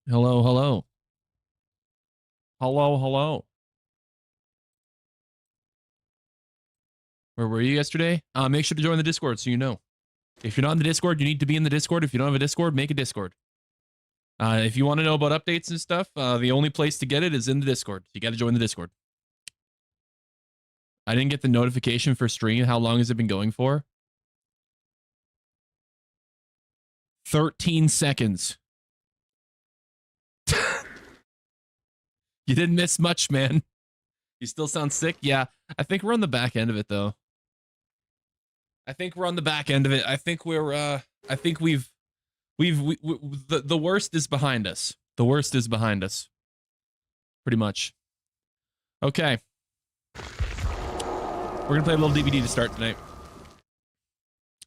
Hello, hello. Hello, hello. Where were you yesterday? Make sure to join the Discord so you know. If you're not in the Discord, you need to be in the Discord. If you don't have a Discord, make a Discord. If you want to know about updates and stuff, the only place to get it is in the Discord. You got to join the Discord. I didn't get the notification for stream. How long has it been going for? 13 seconds. You didn't miss much, man. You still sound sick? Yeah, I think we're on the back end of it, though. I think we're on the back end of it. I think we're, I think the worst is behind us. The worst is behind us. Pretty much. Okay. We're going to play a little DVD to start tonight.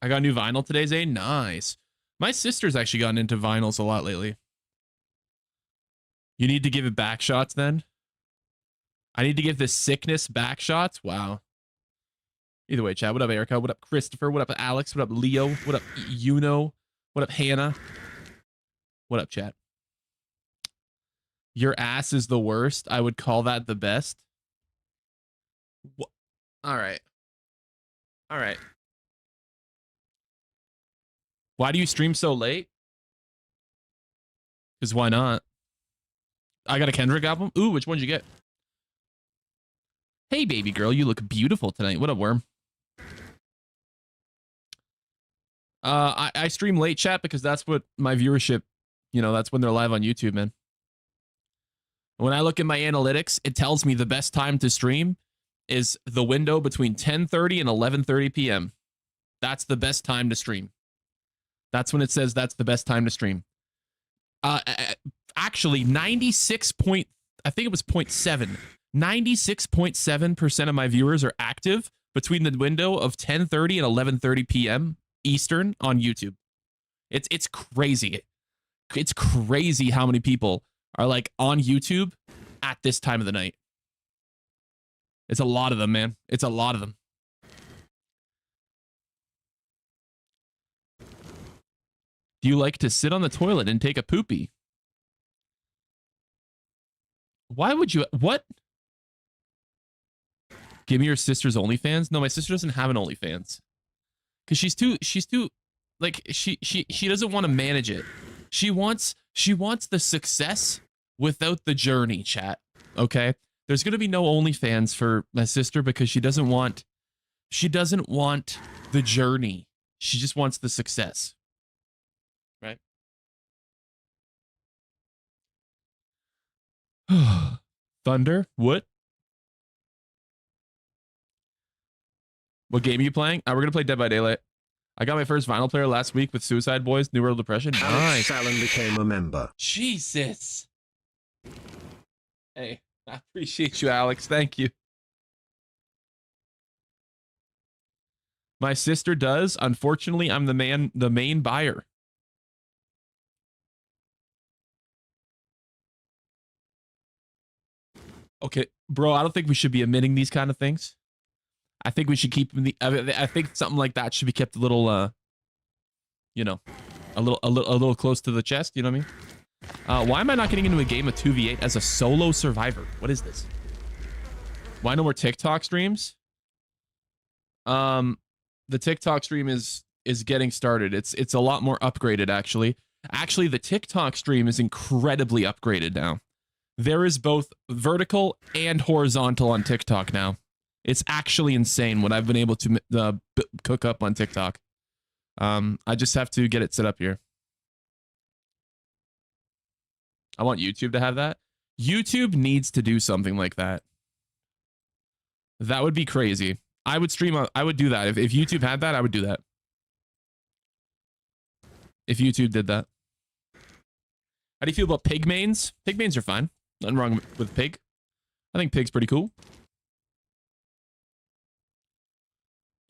I got a new vinyl today, Zay. Nice. My sister's actually gotten into vinyls a lot lately. You need to give it back shots then? I need to give this sickness back shots? Wow. Either way, Chad. What up, Erica? What up, Christopher? What up, Alex? What up, Leo? What up, Yuno? What up, Hannah? What up, chat? Your ass is the worst. I would call that the best. What? All right. All right. Why do you stream so late? Because why not? I got a Kendrick album. Ooh, which one did you get? Hey, baby girl, you look beautiful tonight. What up, Worm? I stream late, chat, because that's what my viewership, you know, that's when they're live on YouTube, man. When I look at my analytics, it tells me the best time to stream is the window between 10:30 and 11:30 p.m. That's the best time to stream. That's when it says that's the best time to stream. Actually, 96 point, I think it was 0.7. 96.7% of my viewers are active between the window of 10:30 and 11:30 p.m. Eastern on YouTube. It's crazy. It's crazy how many people are like on YouTube at this time of the night. It's a lot of them, man. It's a lot of them. Do you like to sit on the toilet and take a poopy? Why would you? What? Give me your sister's OnlyFans? No, my sister doesn't have an OnlyFans. Because she's too, like, she doesn't want to manage it. She wants the success without the journey, chat. Okay? There's going to be no OnlyFans for my sister because she doesn't want the journey. She just wants the success. Right? Thunder? What? What game are you playing? We're going to play Dead by Daylight. I got my first vinyl player last week with Suicide Boys, New World Depression. Nice. Alex Allen became a member. Jesus. Hey, I appreciate you, Alex. Thank you. My sister does. Unfortunately, I'm the main buyer. Okay, bro, I don't think we should be admitting these kind of things. I think we should keep I think something like that should be kept a little, you know, a little close to the chest. You know what I mean? Why am I not getting into a game of 2v8 as a solo survivor? What is this? Why no more TikTok streams? The TikTok stream is getting started. It's a lot more upgraded, actually. Actually, the TikTok stream is incredibly upgraded now. There is both vertical and horizontal on TikTok now. It's actually insane what I've been able to cook up on TikTok. I just have to get it set up here. I want YouTube to have that. YouTube needs to do something like that. That would be crazy. I would do that. If YouTube had that, I would do that. If YouTube did that. How do you feel about pig mains? Pig mains are fine. Nothing wrong with pig. I think pig's pretty cool.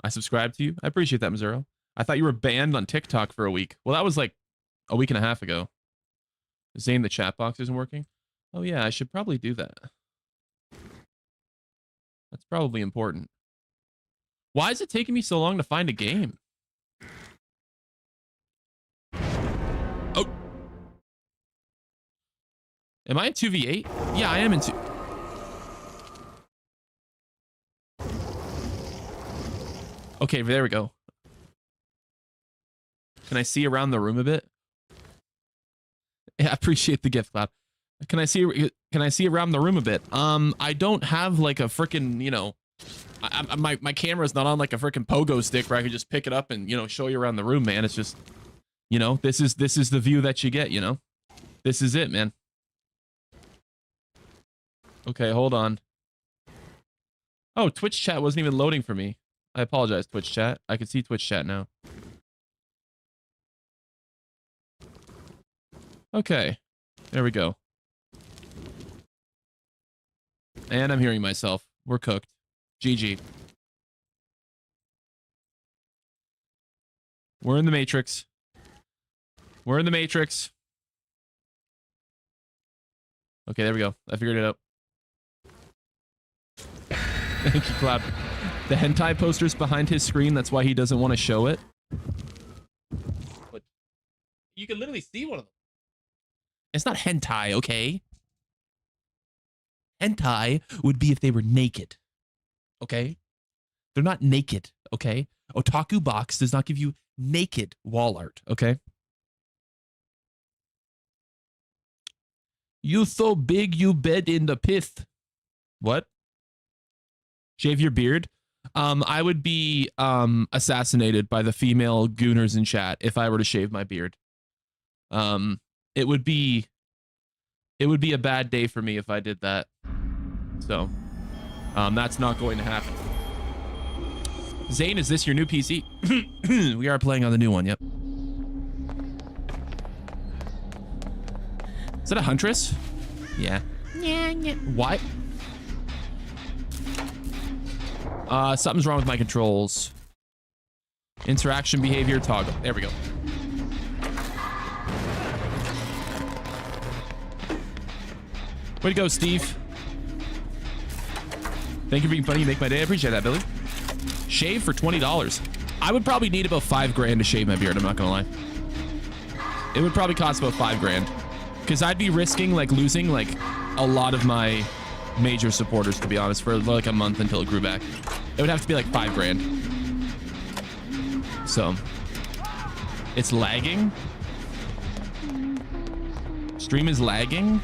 I subscribe to you. I appreciate that, Missouro. I thought you were banned on TikTok for a week. Well, that was like a week and a half ago. Zane, the chat box isn't working. Oh yeah, I should probably do that. That's probably important. Why is it taking me so long to find a game? Oh, Am I in 2v8? Yeah, I am in 2. Okay, there we go. Can I see around the room a bit? Yeah, I appreciate the gift, Cloud. Can I see around the room a bit? I don't have like a freaking, you know, my camera's not on like a freaking pogo stick where I could just pick it up and, you know, show you around the room, man. It's just, you know, this is the view that you get, you know. This is it, man. Okay, hold on. Oh, Twitch chat wasn't even loading for me. I apologize, Twitch chat. I can see Twitch chat now. Okay, there we go. And I'm hearing myself. We're cooked. GG. We're in the Matrix. We're in the Matrix. Okay, there we go. I figured it out. Thank you, Cloud. The hentai poster's behind his screen. That's why he doesn't want to show it. But you can literally see one of them. It's not hentai, okay? Hentai would be if they were naked. Okay? They're not naked, okay? Otaku Box does not give you naked wall art, okay? You so big you bed in the pith. What? Shave your beard? I would be assassinated by the female gooners in chat if I were to shave my beard. It would be a bad day for me if I did that. So, that's not going to happen. Zane, is this your new PC? We are playing on the new one, yep. Is that a Huntress? Yeah. Yeah. What? Something's wrong with my controls. Interaction behavior toggle. There we go. Way to go, Steve. Thank you for being funny. You make my day. I appreciate that, Billy. Shave for $20. I would probably need about $5 to shave my beard. I'm not gonna lie. It would probably cost about $5, because I'd be risking like losing like a lot of my major supporters, to be honest, for like a month until it grew back. It would have to be like $5. So it's lagging. Stream is lagging.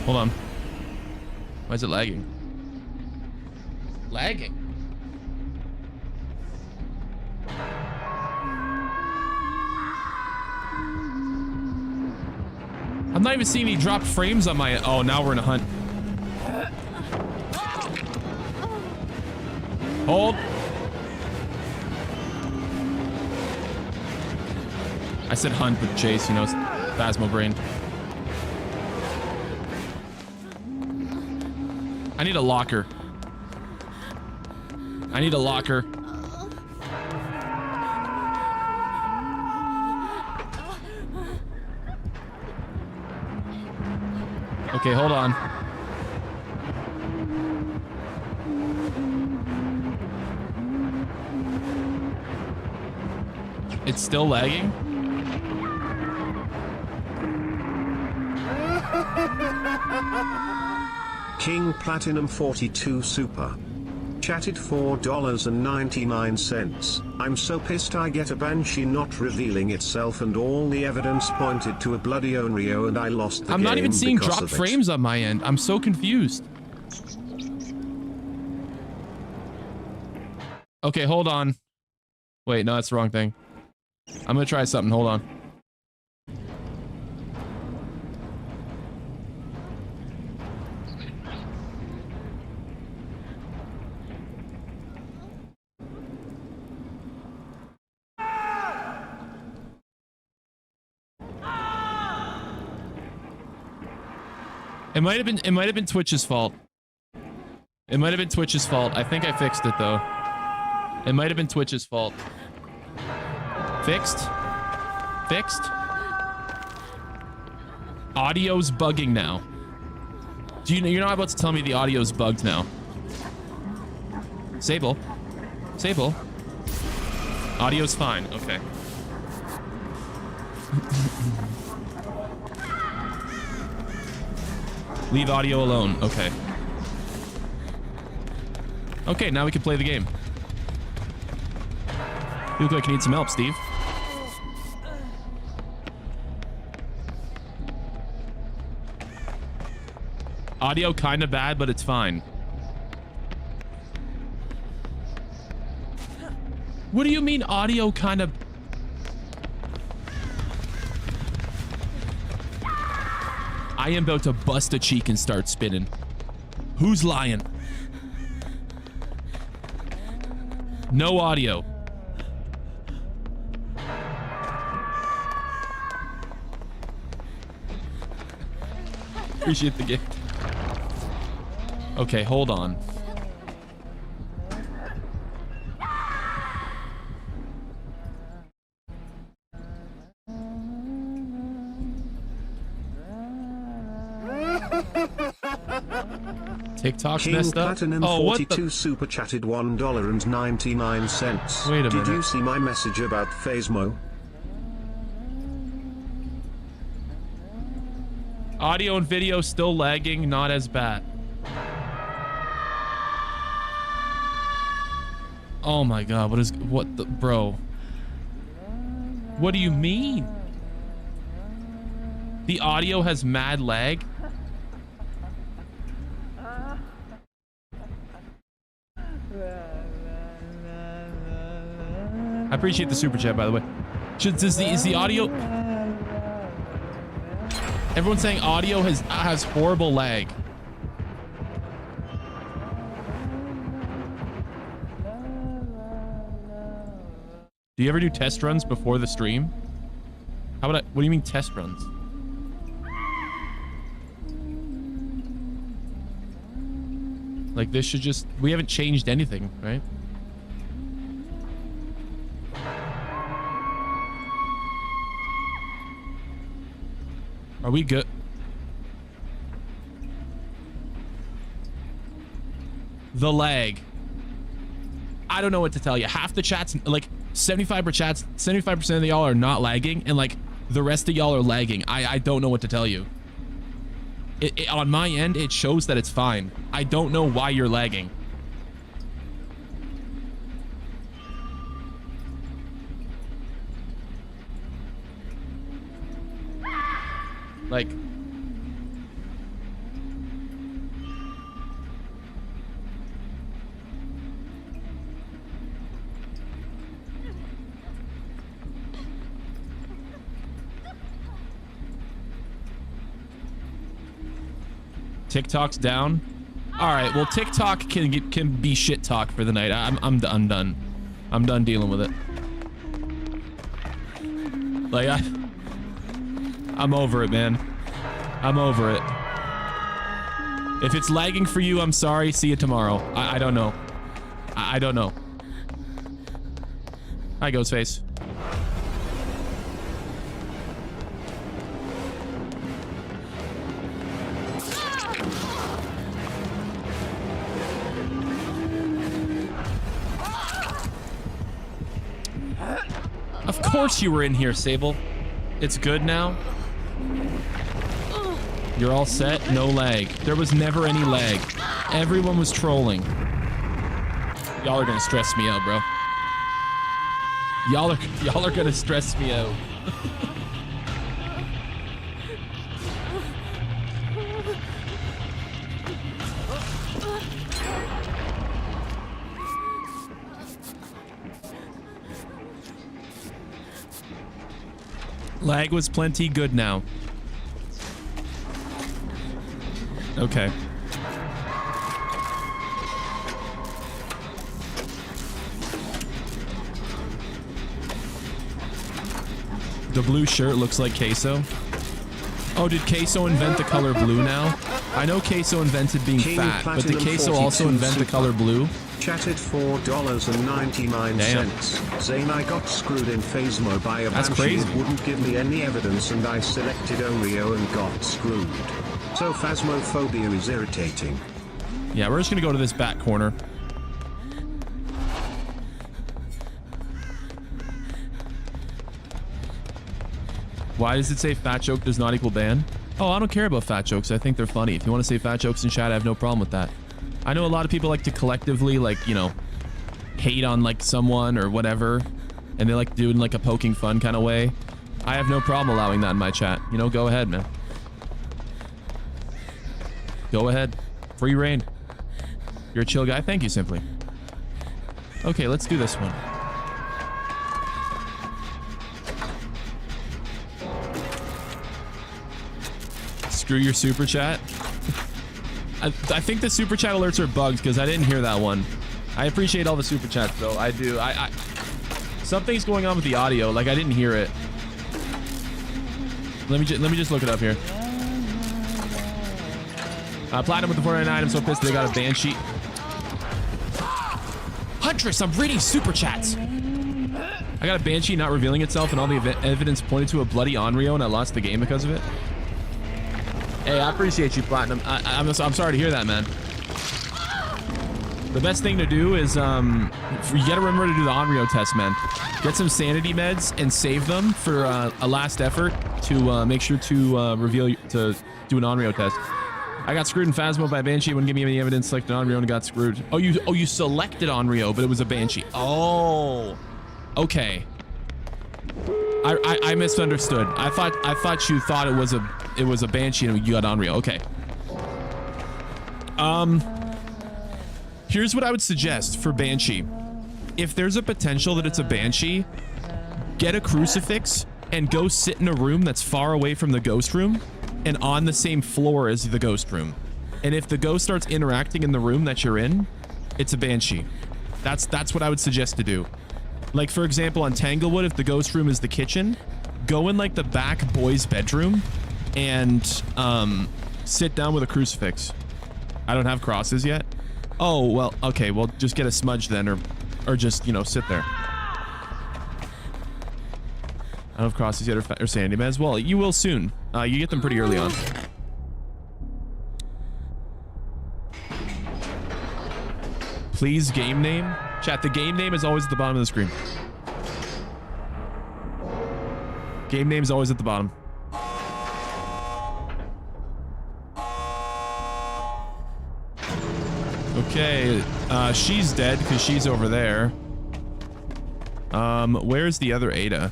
Hold on. Why is it lagging? Lagging. I'm not even seeing any dropped frames on my... Oh, now we're in a hunt. Hold. I said hunt with Chase, you know, it's Phasmo brain. I need a locker. I need a locker. Okay, hold on. It's still lagging? King Platinum 42 Super. Chatted $4.99. I'm so pissed I get a Banshee not revealing itself and all the evidence pointed to a bloody Onryo and I lost the game. I'm not even seeing because drop of it. frames on my end. I'm so confused. Okay, hold on. Wait, no, that's the wrong thing. I'm gonna try something. Hold on. It might have been Twitch's fault. It might have been Twitch's fault. I think I fixed it though. It might have been Twitch's fault. Fixed? Fixed? Audio's bugging now. Do you know you're not about to tell me the audio's bugged now? Sable. Sable. Audio's fine. Okay. Leave audio alone. Okay. Okay, now we can play the game. You look like you need some help, Steve. Audio kind of bad, but it's fine. What do you mean audio kind of... I am about to bust a cheek and start spinning. Who's lying? No audio. Appreciate the gift. Okay, hold on. TikTok's King messed up. Platinum Oh, what 42 the? super chatted $1.99. Wait a Did minute. you see my message about Phasmo? Audio and video still lagging, not as bad. Oh my god, what the, bro? What do you mean? The audio has mad lag? I appreciate the super chat, by the way. Is the audio... Everyone's saying audio has horrible lag. Do you ever do test runs before the stream? How about what do you mean test runs? Like this should just... We haven't changed anything, right? Are we good? The lag. I don't know what to tell you. Half the chats, like 75% of y'all are not lagging, and like the rest of y'all are lagging. I don't know what to tell you. On my end, it shows that it's fine. I don't know why you're lagging. Like, TikTok's down. All right, well, TikTok can be shit talk for the night. I'm done. I'm done dealing with it. Like I'm over it, man. I'm over it. If it's lagging for you, I'm sorry. See you tomorrow. I don't know. I don't know. Hi, Ghostface. Of course you were in here, Sable. It's good now. You're all set. No lag. There was never any lag. Everyone was trolling. Y'all are gonna stress me out, bro. Y'all are gonna stress me out. Lag was plenty, good now. Okay. The blue shirt looks like Queso. Oh, did Queso invent the color blue now? I know Queso invented being King fat, but did Platinum Queso also 42 invent the super color blue? Chatted $4.99. Zane, I got screwed in Phasmo by a That's banshee. crazy. It wouldn't give me any evidence and I selected Oreo and got screwed. So phasmophobia is irritating. Yeah, we're just gonna go to this back corner. Why does it say fat joke does not equal ban? Oh, I don't care about fat jokes. I think they're funny. If you want to say fat jokes in chat, I have no problem with that. I know a lot of people like to collectively, like, you know, hate on like someone or whatever, and they like do it in like a poking fun kind of way. I have no problem allowing that in my chat. You know, go ahead, man. Go ahead. Free reign. You're a chill guy. Thank you, Simply. Okay, let's do this one. Screw your super chat. I think the super chat alerts are bugged because I didn't hear that one. I appreciate all the super chats though. I do. Something's going on with the audio. Like I didn't hear it. Let me just look it up here. Platinum with the 499. I'm so pissed they got a Banshee. Huntress, I'm reading super chats. I got a Banshee not revealing itself, and all the evidence pointed to a bloody Onryo, and I lost the game because of it. Hey, I appreciate you, Platinum. I'm sorry to hear that, man. The best thing to do is, you gotta remember to do the Onryo test, man. Get some sanity meds and save them for a last effort to make sure to reveal, to do an Onryo test. I got screwed in Phasmo by Banshee. Wouldn't give me any evidence. Selected Onryo and got screwed. Oh, you selected Onryo, but it was a Banshee. Oh, okay. I misunderstood. I thought you thought it was a Banshee and you got Onryo. Okay. Here's what I would suggest for Banshee. If there's a potential that it's a Banshee, get a crucifix and go sit in a room that's far away from the ghost room and on the same floor as the ghost room. And if the ghost starts interacting in the room that you're in, it's a Banshee. That's what I would suggest to do. Like, for example, on Tanglewood, if the ghost room is the kitchen, go in like the back boys' bedroom and sit down with a crucifix. I don't have crosses yet. Oh, well, okay, well, just get a smudge then, or just, you know, sit there. I don't have crosses yet or sandy meds. Well, you will soon. You get them pretty early on. Please, game name. Chat, the game name is always at the bottom of the screen. Game name is always at the bottom. Okay, she's dead because she's over there. Where's the other Ada?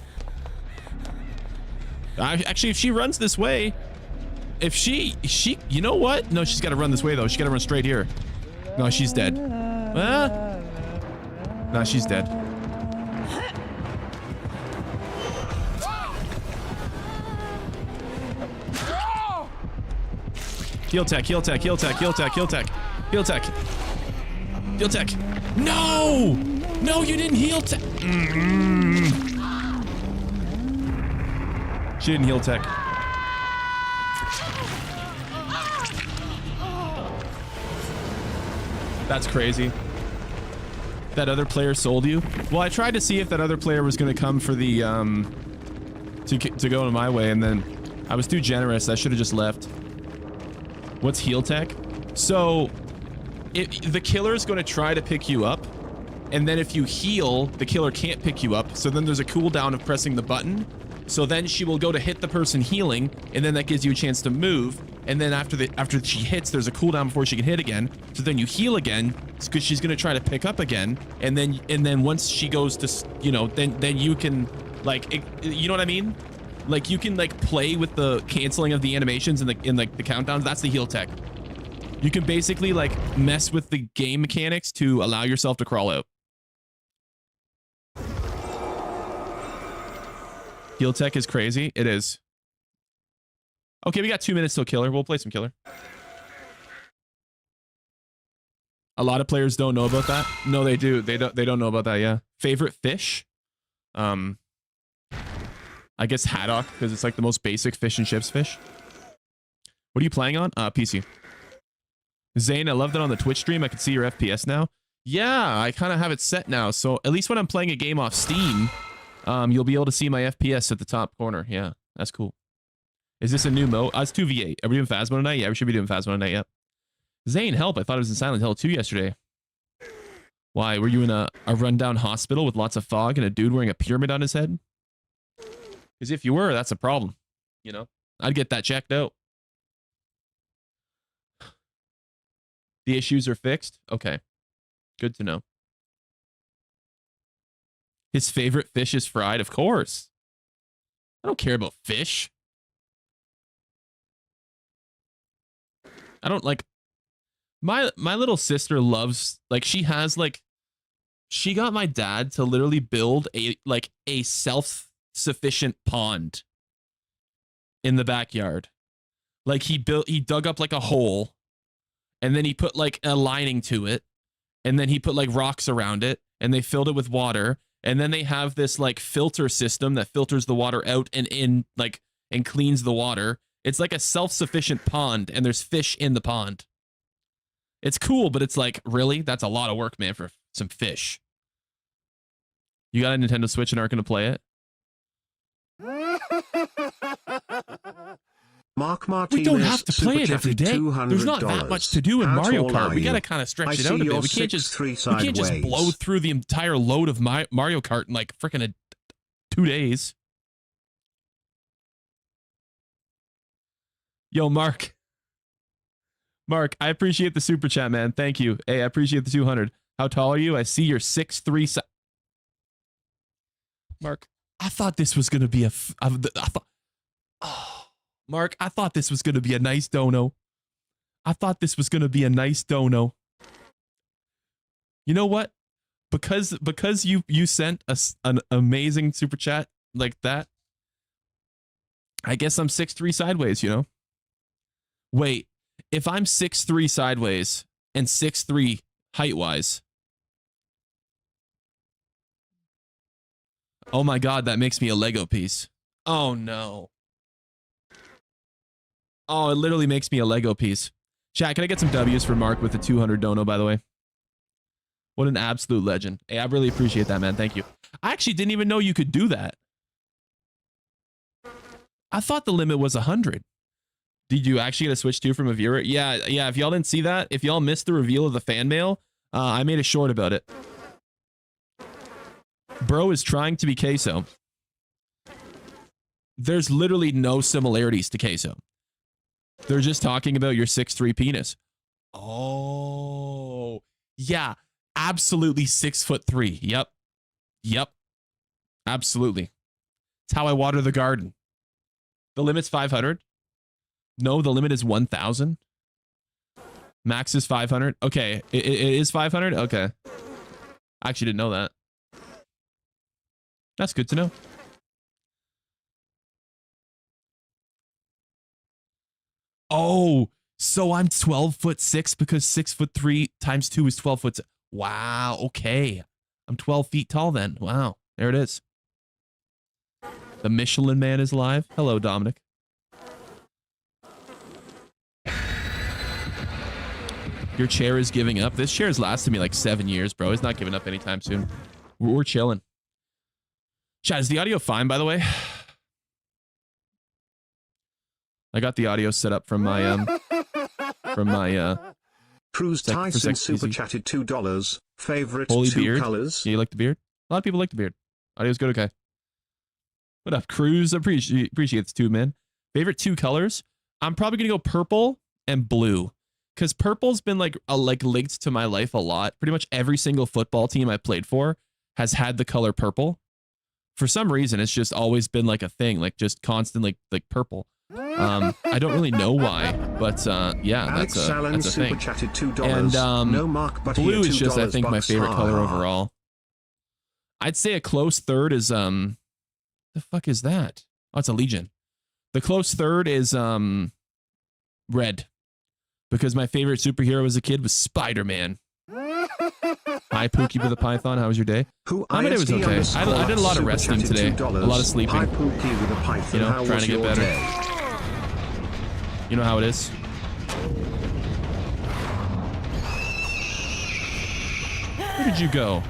Actually, if she runs this way, if she, you know what? No, she's got to run this way though. She's got to run straight here. No, she's dead. No, she's dead. Heal tech, heal tech, heal tech, heal tech, heal tech, heal tech. Heal tech. No! No, you didn't heal tech. She didn't heal tech. That's crazy. That other player sold you? Well, I tried to see if that other player was going to come for the, to go in my way, and then I was too generous. I should have just left. What's heal tech? So, the killer is going to try to pick you up, and then if you heal, the killer can't pick you up, so then there's a cooldown of pressing the button. So then she will go to hit the person healing, and then that gives you a chance to move. And then after she hits, there's a cooldown before she can hit again. So then you heal again, because she's gonna try to pick up again. And then once she goes to, you know, then you can, like, you know what I mean? Like, you can like play with the canceling of the animations and the countdowns. That's the heal tech. You can basically like mess with the game mechanics to allow yourself to crawl out. Heal tech is crazy. It is. Okay, we got 2 minutes till killer. We'll play some killer. A lot of players don't know about that. No, they do. They don't know about that. Yeah. Favorite fish? I guess haddock, because it's like the most basic fish and chips fish. What are you playing on? PC. Zane, I love that on the Twitch stream I can see your FPS now. Yeah, I kind of have it set now. So at least when I'm playing a game off Steam, you'll be able to see my FPS at the top corner. Yeah, that's cool. Is this a new mode? It's 2v8. Are we doing Phasmo tonight? Yeah, we should be doing Phasmo tonight. Yep. Zane, help. I thought it was in Silent Hill 2 yesterday. Why? Were you in a rundown hospital with lots of fog and a dude wearing a pyramid on his head? Because if you were, that's a problem. You know, I'd get that checked out. The issues are fixed. Okay. Good to know. His favorite fish is fried, of course. I don't care about fish. I don't like my little sister loves she has she got my dad to literally build a self-sufficient pond in the backyard. Like he dug up like a hole and then he put like a lining to it and then he put like rocks around it and they filled it with water and then they have this like filter system that filters the water out and in and cleans the water. It's like a self-sufficient pond and there's fish in the pond. It's cool, but it's like, really? That's a lot of work, man, for some fish. You got a Nintendo Switch and aren't going to play it? Mark Martinez, we don't have to play it every day. There's not that much to do in Mario Kart. We got to kind of stretch it out a bit. We can't just blow through the entire load of Mario Kart in like freaking 2 days. Yo, Mark, I appreciate the super chat, man. Thank you. Hey, I appreciate the 200. How tall are you? I see you're 6'3". Mark, I thought this was gonna be Mark, I thought this was gonna be a nice dono. You know what? Because you sent us an amazing super chat like that. I guess I'm 6'3" sideways. You know. Wait, if I'm 6'3" sideways and 6'3" height-wise, oh my God, that makes me a Lego piece. Oh no. Oh, it literally makes me a Lego piece. Chat, can I get some W's for Mark with the 200 dono, by the way? What an absolute legend. Hey, I really appreciate that, man. Thank you. I actually didn't even know you could do that. I thought the limit was 100. Did you actually get a Switch 2 from a viewer? Yeah. If y'all didn't see that, if y'all missed the reveal of the fan mail, I made a short about it. Bro is trying to be Queso. There's literally no similarities to Queso. They're just talking about your 6'3" penis. Oh, yeah. Absolutely 6'3". Yep. Absolutely. It's how I water the garden. The limit's 500. No, the limit is 1,000. Max is 500. Okay, it is 500. Okay, I actually didn't know that. That's good to know. Oh, so I'm 12'6" because 6'3" times 2 is 12 foot. Wow. Okay, I'm 12 feet tall then. Wow, there it is. The Michelin Man is live. Hello, Dominic. Your chair is giving up. This chair has lasted me like 7 years, bro. It's not giving up anytime soon. We're chilling. Chat, is the audio fine, by the way? I got the audio set up from my Cruz Tyson super chatted $2. Favorite Holy two beard. colors? Yeah, you like the beard? A lot of people like the beard. Audio's good. Okay. What up, Cruz? Appreciates too, man. Favorite 2 colors? I'm probably gonna go purple and blue. Because purple's been like linked to my life a lot. Pretty much every single football team I played for has had the color purple. For some reason, it's just always been like a thing, like just constant like purple. I don't really know why, but yeah, that's a thing. And no mark, but blue is just, I think, my favorite color overall. I'd say a close third is the fuck is that? Oh, it's a Legion. The close third is red. Because my favorite superhero as a kid was Spider-Man. Hi, Pookie with a Python. How was your day? My day was okay. I did a lot of resting today. A lot of sleeping. Hi, Pookie with a Python. You know, trying to get better. You know how it is. Where did you go?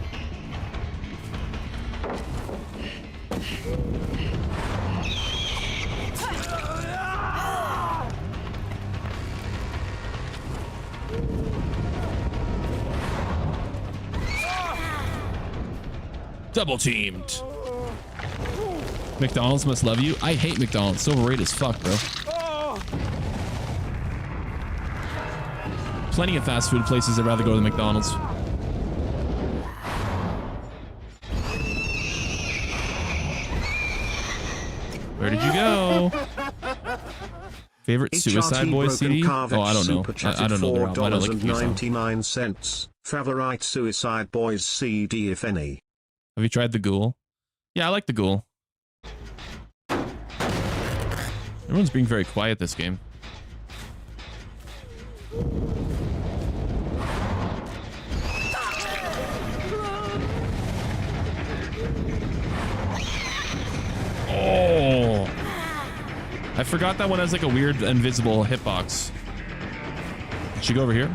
Double teamed. McDonald's must love you. I hate McDonald's. So overrated as fuck, bro. Plenty of fast food places I'd rather go to McDonald's. Where did you go? Favorite Suicide Boys CD? Oh, I don't know. I don't know their album. I don't like $4.99. Favorite Suicide Boys CD, if any. Have you tried the Ghoul? Yeah, I like the Ghoul. Everyone's being very quiet this game. Oh, I forgot that one has like a weird invisible hitbox. Should you go over here?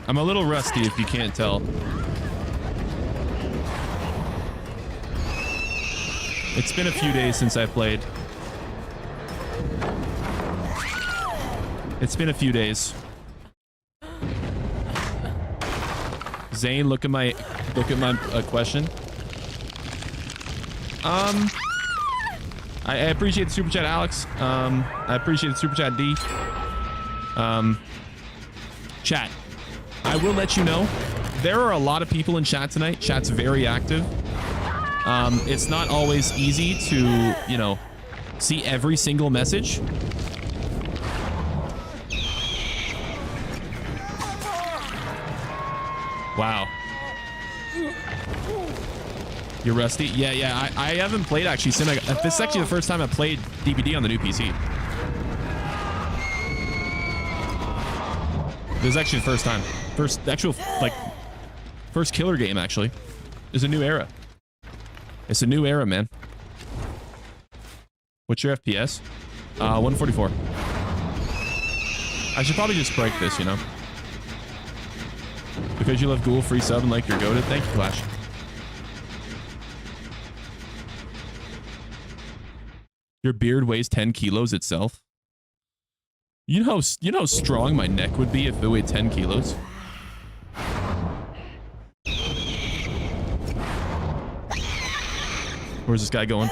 I'm a little rusty if you can't tell. It's been a few days since I played. It's been a few days. Zane, look at my question. I appreciate the super chat, Alex. I appreciate the super chat, D. Chat. I will let you know, there are a lot of people in chat tonight. Chat's very active. It's not always easy to, you know, see every single message. Wow. You're rusty? Yeah. I haven't played actually since this is actually the first time I played DBD on the new PC. This is actually the first time. First killer game, actually. It's a new era. It's a new era, man. What's your FPS? 144. I should probably just break this, you know? Because you love Ghoul, free sub, and like your goated. Thank you, Clash. Your beard weighs 10 kilos itself. You know how strong my neck would be if it weighed 10 kilos? Where's this guy going?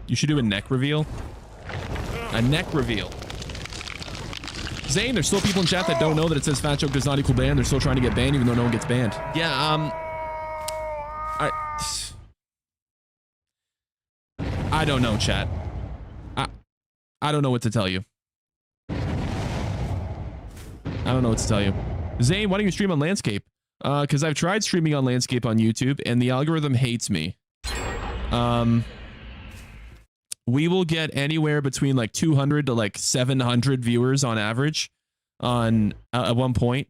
You should do a neck reveal. A neck reveal. Zane, there's still people in chat that don't know that it says Fat Joke does not equal ban. They're still trying to get banned even though no one gets banned. Yeah, I don't know, chat. I don't know what to tell you. I don't know what to tell you. Zane, why don't you stream on Landscape? Because I've tried streaming on Landscape on YouTube, and the algorithm hates me. We will get anywhere between like 200 to like 700 viewers on average on at one point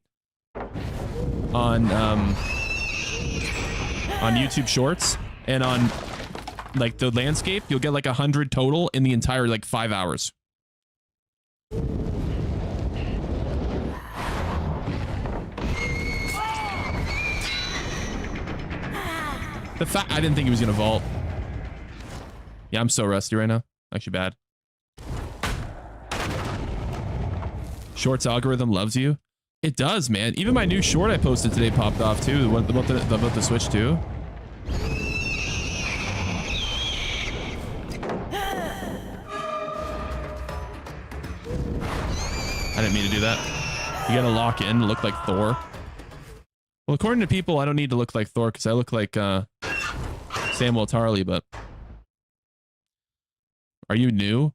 on YouTube Shorts, and on like the Landscape you'll get like 100 total in the entire like 5 hours. The fact I didn't think he was gonna vault. Yeah, I'm so rusty right now. Actually bad. Shorts algorithm loves you. It does, man. Even my new short I posted today popped off too. About the Switch too. I didn't mean to do that. You gotta lock in to look like Thor. Well, according to people, I don't need to look like Thor because I look like Samuel Tarly, but are you new?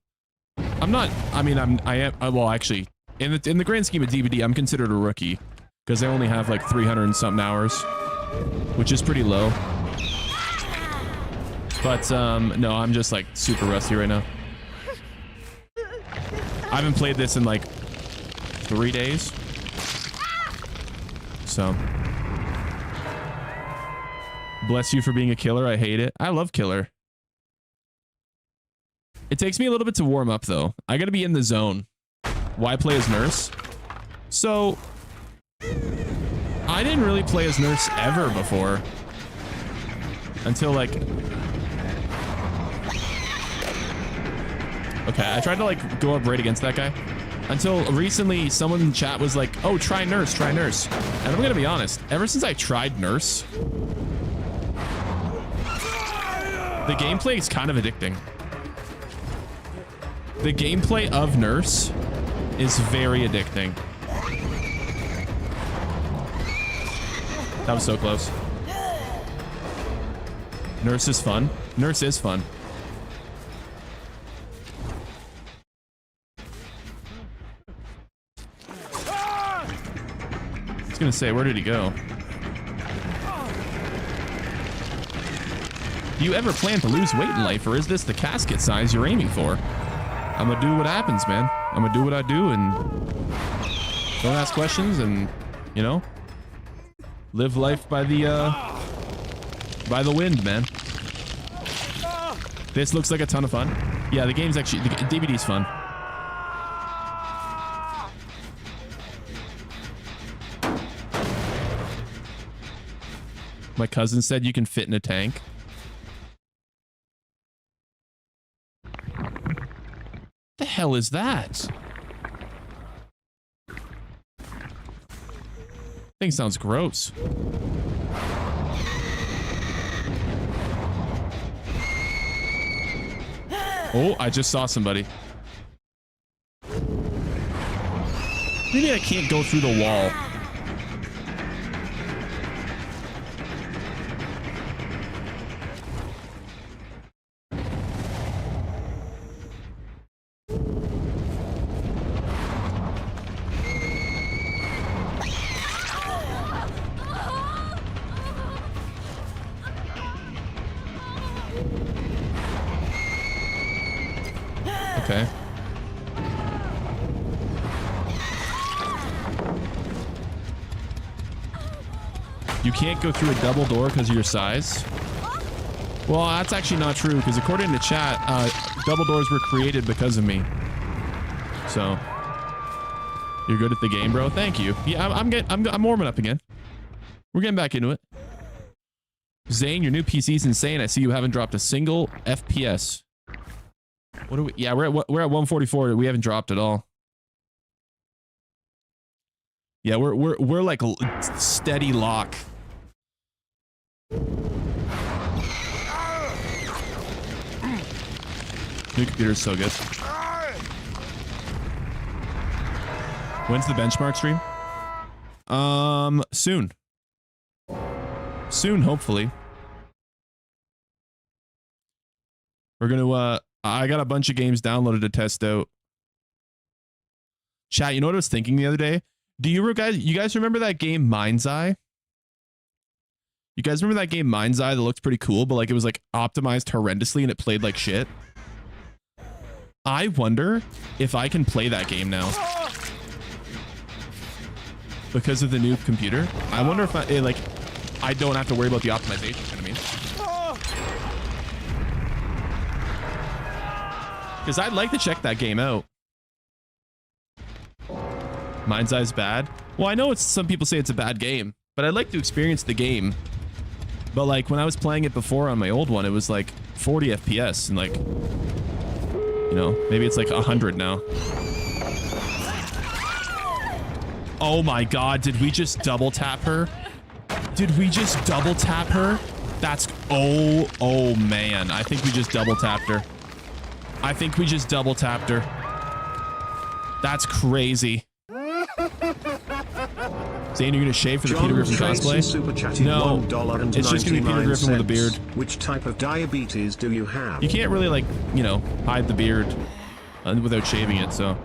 I'm not. I mean, I am. Well, actually, in the grand scheme of DBD, I'm considered a rookie because I only have like 300 and something hours, which is pretty low. But no, I'm just like super rusty right now. I haven't played this in like 3 days, so. Bless you for being a killer. I hate it. I love killer. It takes me a little bit to warm up, though. I got to be in the zone. Why play as Nurse? So, I didn't really play as Nurse ever before. Until, like... Okay, I tried to, like, go up right against that guy. Until recently, someone in chat was like, oh, try Nurse, try Nurse. And I'm going to be honest. Ever since I tried Nurse, the gameplay is kind of addicting. The gameplay of Nurse is very addicting. That was so close. Nurse is fun. Nurse is fun. I was gonna say, where did he go? Do you ever plan to lose weight in life, or is this the casket size you're aiming for? I'm gonna do what happens, man. I'm gonna do what I do and don't ask questions and, you know, live life by the wind, man. This looks like a ton of fun. Yeah, the game's actually, the DVD's fun. My cousin said you can fit in a tank. The hell is that? Thing sounds gross. Oh, I just saw somebody. Maybe I can't go through the wall. Okay. You can't go through a double door because of your size? Well, that's actually not true, because according to chat, double doors were created because of me. So, you're good at the game, bro. Thank you. Yeah, I'm warming up again. We're getting back into it. Zane, your new PC's insane. I see you haven't dropped a single FPS. What are we? Yeah, we're at 144. We haven't dropped at all. Yeah, we're like steady lock. New computer is so good. When's the benchmark stream? Soon. Soon, hopefully. We're gonna I got a bunch of games downloaded to test out. Chat, you know what I was thinking the other day? Do you guys remember that game Mind's Eye? You guys remember that game Mind's Eye that looked pretty cool, but like it was like optimized horrendously and it played like shit? I wonder if I can play that game now. Because of the new computer. I wonder if I don't have to worry about the optimization, you know what I mean? Because I'd like to check that game out. Mind's Eye's bad. Well, I know some people say it's a bad game, but I'd like to experience the game. But like when I was playing it before on my old one, it was like 40 FPS and like, you know, maybe it's like 100 now. Oh my God, did we just double tap her? Did we just double tap her? That's, oh man, I think we just double tapped her. I think we just double tapped her. That's crazy. Zane, you're gonna shave for the Peter Griffin cosplay? No, it's just gonna be Peter Griffin with a beard. Which type of diabetes do you have? You can't really, like, you know, hide the beard without shaving it, so.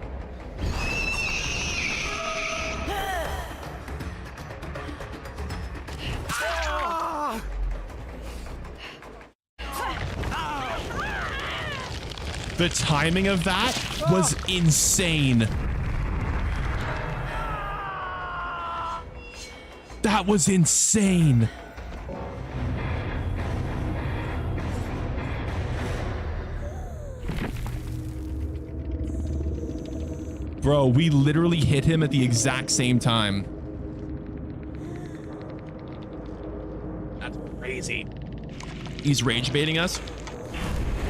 The timing of that was insane. That was insane. Bro, we literally hit him at the exact same time. That's crazy. He's rage baiting us.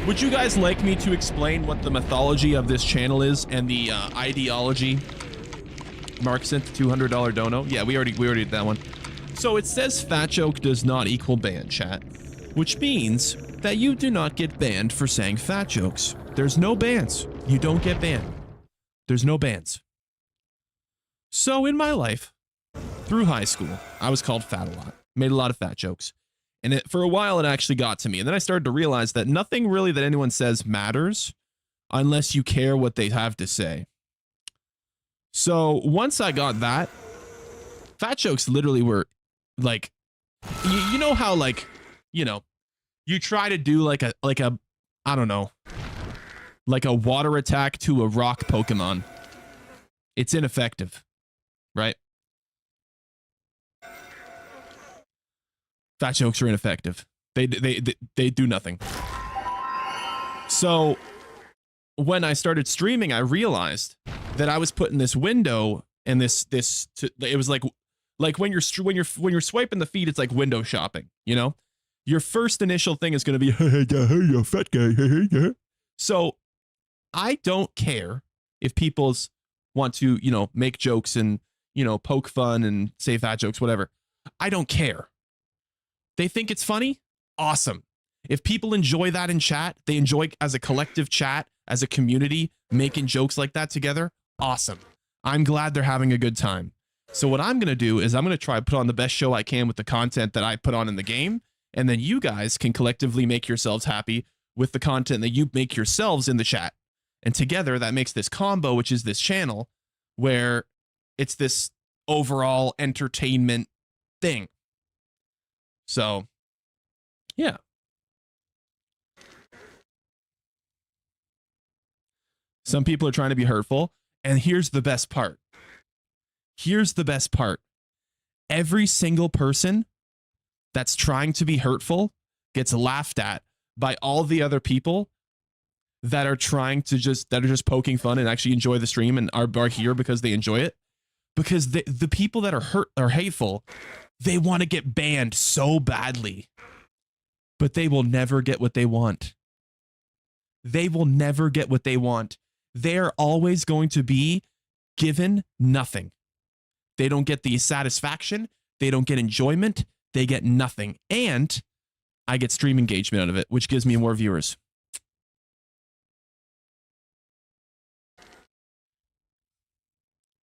Would you guys like me to explain what the mythology of this channel is and the ideology? Mark sent the $200 dono. Yeah, we already did that one. So it says fat joke does not equal ban, chat, which means that you do not get banned for saying fat jokes. There's no bans. You don't get banned. There's no bans. So in my life, through high school, I was called fat a lot. Made a lot of fat jokes. And for a while, it actually got to me. And then I started to realize that nothing really that anyone says matters unless you care what they have to say. So once I got that, fat jokes literally were like, you know how like, you know, you try to do like a, I don't know, like a water attack to a rock Pokemon. It's ineffective, right? Fat jokes are ineffective. They do nothing. So when I started streaming, I realized that I was put in this window and it was like when you're swiping the feed, it's like window shopping, you know? Your first initial thing is going to be, hey, you fat guy. So I don't care if people want to, you know, make jokes and, you know, poke fun and say fat jokes, whatever. I don't care. They think it's funny? Awesome. If people enjoy that in chat, they enjoy as a collective chat, as a community, making jokes like that together, awesome. I'm glad they're having a good time. So what I'm going to do is I'm going to try to put on the best show I can with the content that I put on in the game, and then you guys can collectively make yourselves happy with the content that you make yourselves in the chat. And together that makes this combo, which is this channel, where it's this overall entertainment thing. So, yeah. Some people are trying to be hurtful. And here's the best part. Here's the best part. Every single person that's trying to be hurtful gets laughed at by all the other people that are trying to just poking fun and actually enjoy the stream and are here because they enjoy it. Because the people that are hurt or hateful, they want to get banned so badly, but they will never get what they want. They will never get what they want. They're always going to be given nothing. They don't get the satisfaction. They don't get enjoyment. They get nothing. And I get stream engagement out of it, which gives me more viewers.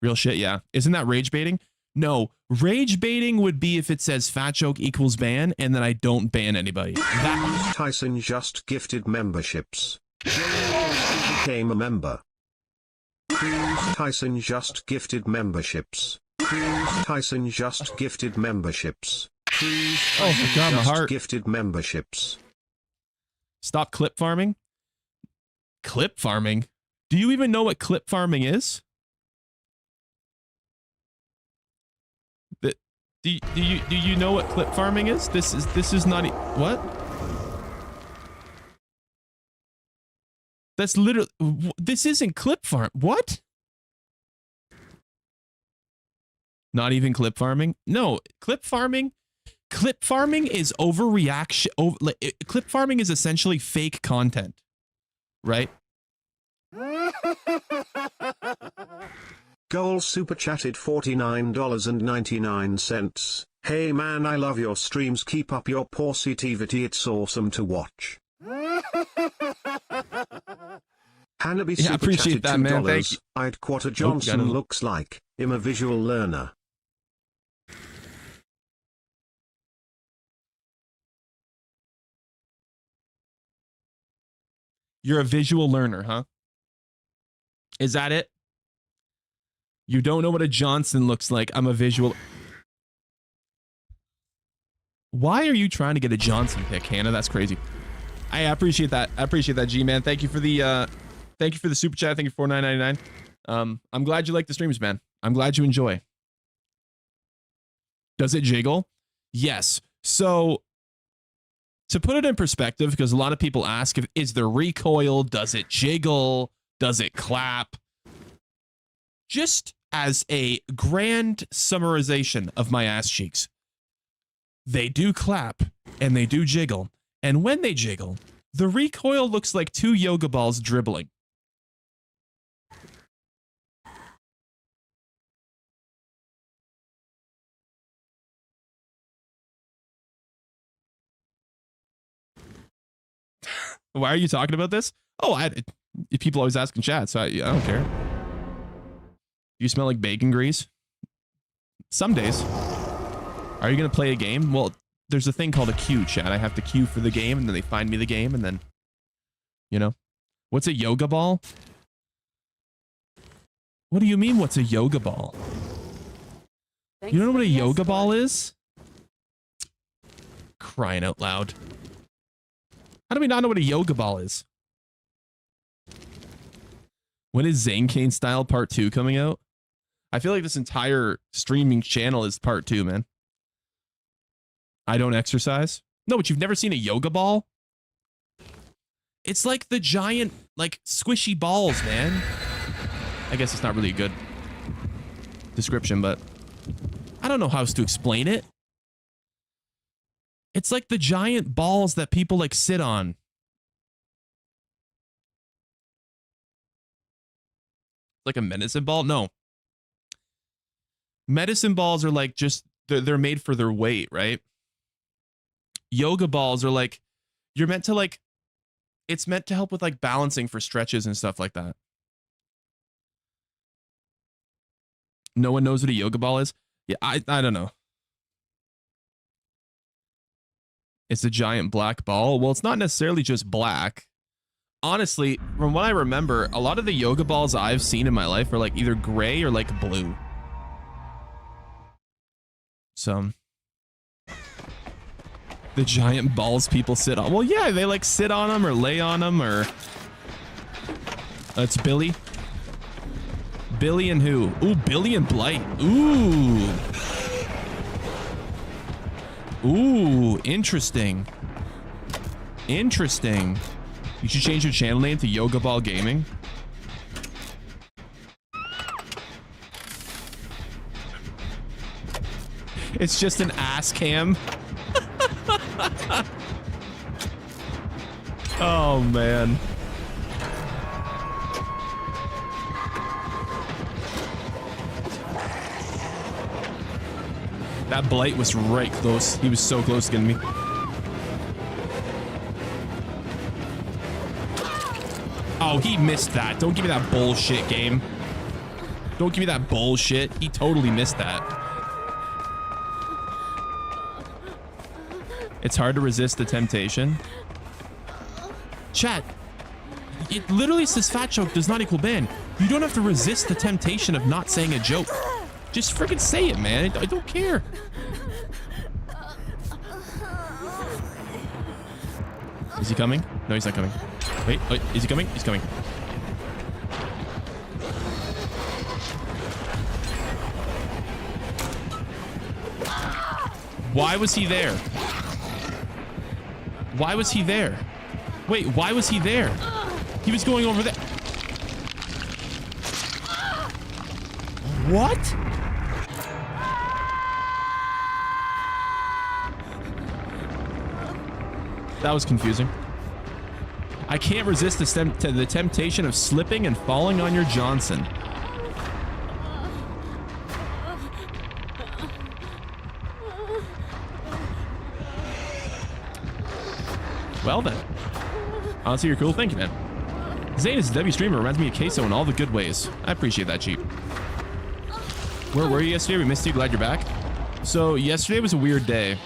Real shit, yeah. Isn't that rage baiting? No, rage baiting would be if it says fat joke equals ban and then I don't ban anybody. That Tyson just gifted memberships. Became a member. Tyson just gifted memberships. Tyson just gifted memberships. Oh my god, my heart. Gifted memberships. Stop clip farming? Clip farming? Do you even know what clip farming is? Do you know what clip farming is? This is not what? That's literally, this isn't clip farm. What? Not even clip farming? No, clip farming is overreaction. Clip farming is essentially fake content, right? Goal super chatted $49.99. Hey man, I love your streams. Keep up your positivity. It's awesome to watch. Hanabi super appreciate chatted that, man. Thank you. I'd Quarter Johnson looks like. I'm a visual learner. You're a visual learner, huh? Is that it? You don't know what a Johnson looks like. I'm a visual. Why are you trying to get a Johnson pick, Hannah? That's crazy. I appreciate that. I appreciate that, G-Man. Thank you for the super chat. Thank you for $4.999. I'm glad you like the streams, man. I'm glad you enjoy. Does it jiggle? Yes. So to put it in perspective, because a lot of people ask, is there recoil? Does it jiggle? Does it clap? just as a grand summarization of my ass cheeks, they do clap and they do jiggle. And when they jiggle, the recoil looks like 2 yoga balls dribbling. Why are you talking about this? Oh, people always ask in chat, so I don't care. You smell like bacon grease? Some days. Are you going to play a game? Well, there's a thing called a queue, chat. I have to queue for the game, and then they find me the game, and then, you know. What's a yoga ball? What do you mean, what's a yoga ball? You don't know what a yoga ball is? Crying out loud. How do we not know what a yoga ball is? When is Zane Kane Style Part 2 coming out? I feel like this entire streaming channel is Part 2, man. I don't exercise. No, but you've never seen a yoga ball? It's like the giant, like, squishy balls, man. I guess it's not really a good description, but I don't know how else to explain it. It's like the giant balls that people like sit on. Like a medicine ball? No. Medicine balls are like just, they're made for their weight, right? Yoga balls are like, you're meant to like, it's meant to help with like balancing for stretches and stuff like that. No one knows what a yoga ball is? Yeah, I don't know. It's a giant black ball. Well, it's not necessarily just black. Honestly, from what I remember, a lot of the yoga balls I've seen in my life are like either gray or like blue. So, the giant balls people sit on. Well, yeah, they like sit on them or lay on them or... It's Billy. Billy and who? Ooh, Billy and Blight. Ooh. Ooh, interesting. Interesting. You should change your channel name to Yoga Ball Gaming. It's just an ass cam. Oh, man. That Blight was right close. He was so close to getting me. Oh, he missed that. Don't give me that bullshit, game. Don't give me that bullshit. He totally missed that. It's hard to resist the temptation. Chat. It literally says fat joke does not equal ban. You don't have to resist the temptation of not saying a joke. Just freaking say it, man. I don't care. Is he coming? No, he's not coming. Wait, is he coming? He's coming. Why was he there? Why was he there? Wait, why was he there? He was going over there. What? That was confusing. I can't resist the temptation of slipping and falling on your Johnson. Well then. Honestly, you're cool. Thank you, man. Zane is a W streamer. Reminds me of Queso in all the good ways. I appreciate that, Cheap. Where were you yesterday? We missed you. Glad you're back. So yesterday was a weird day.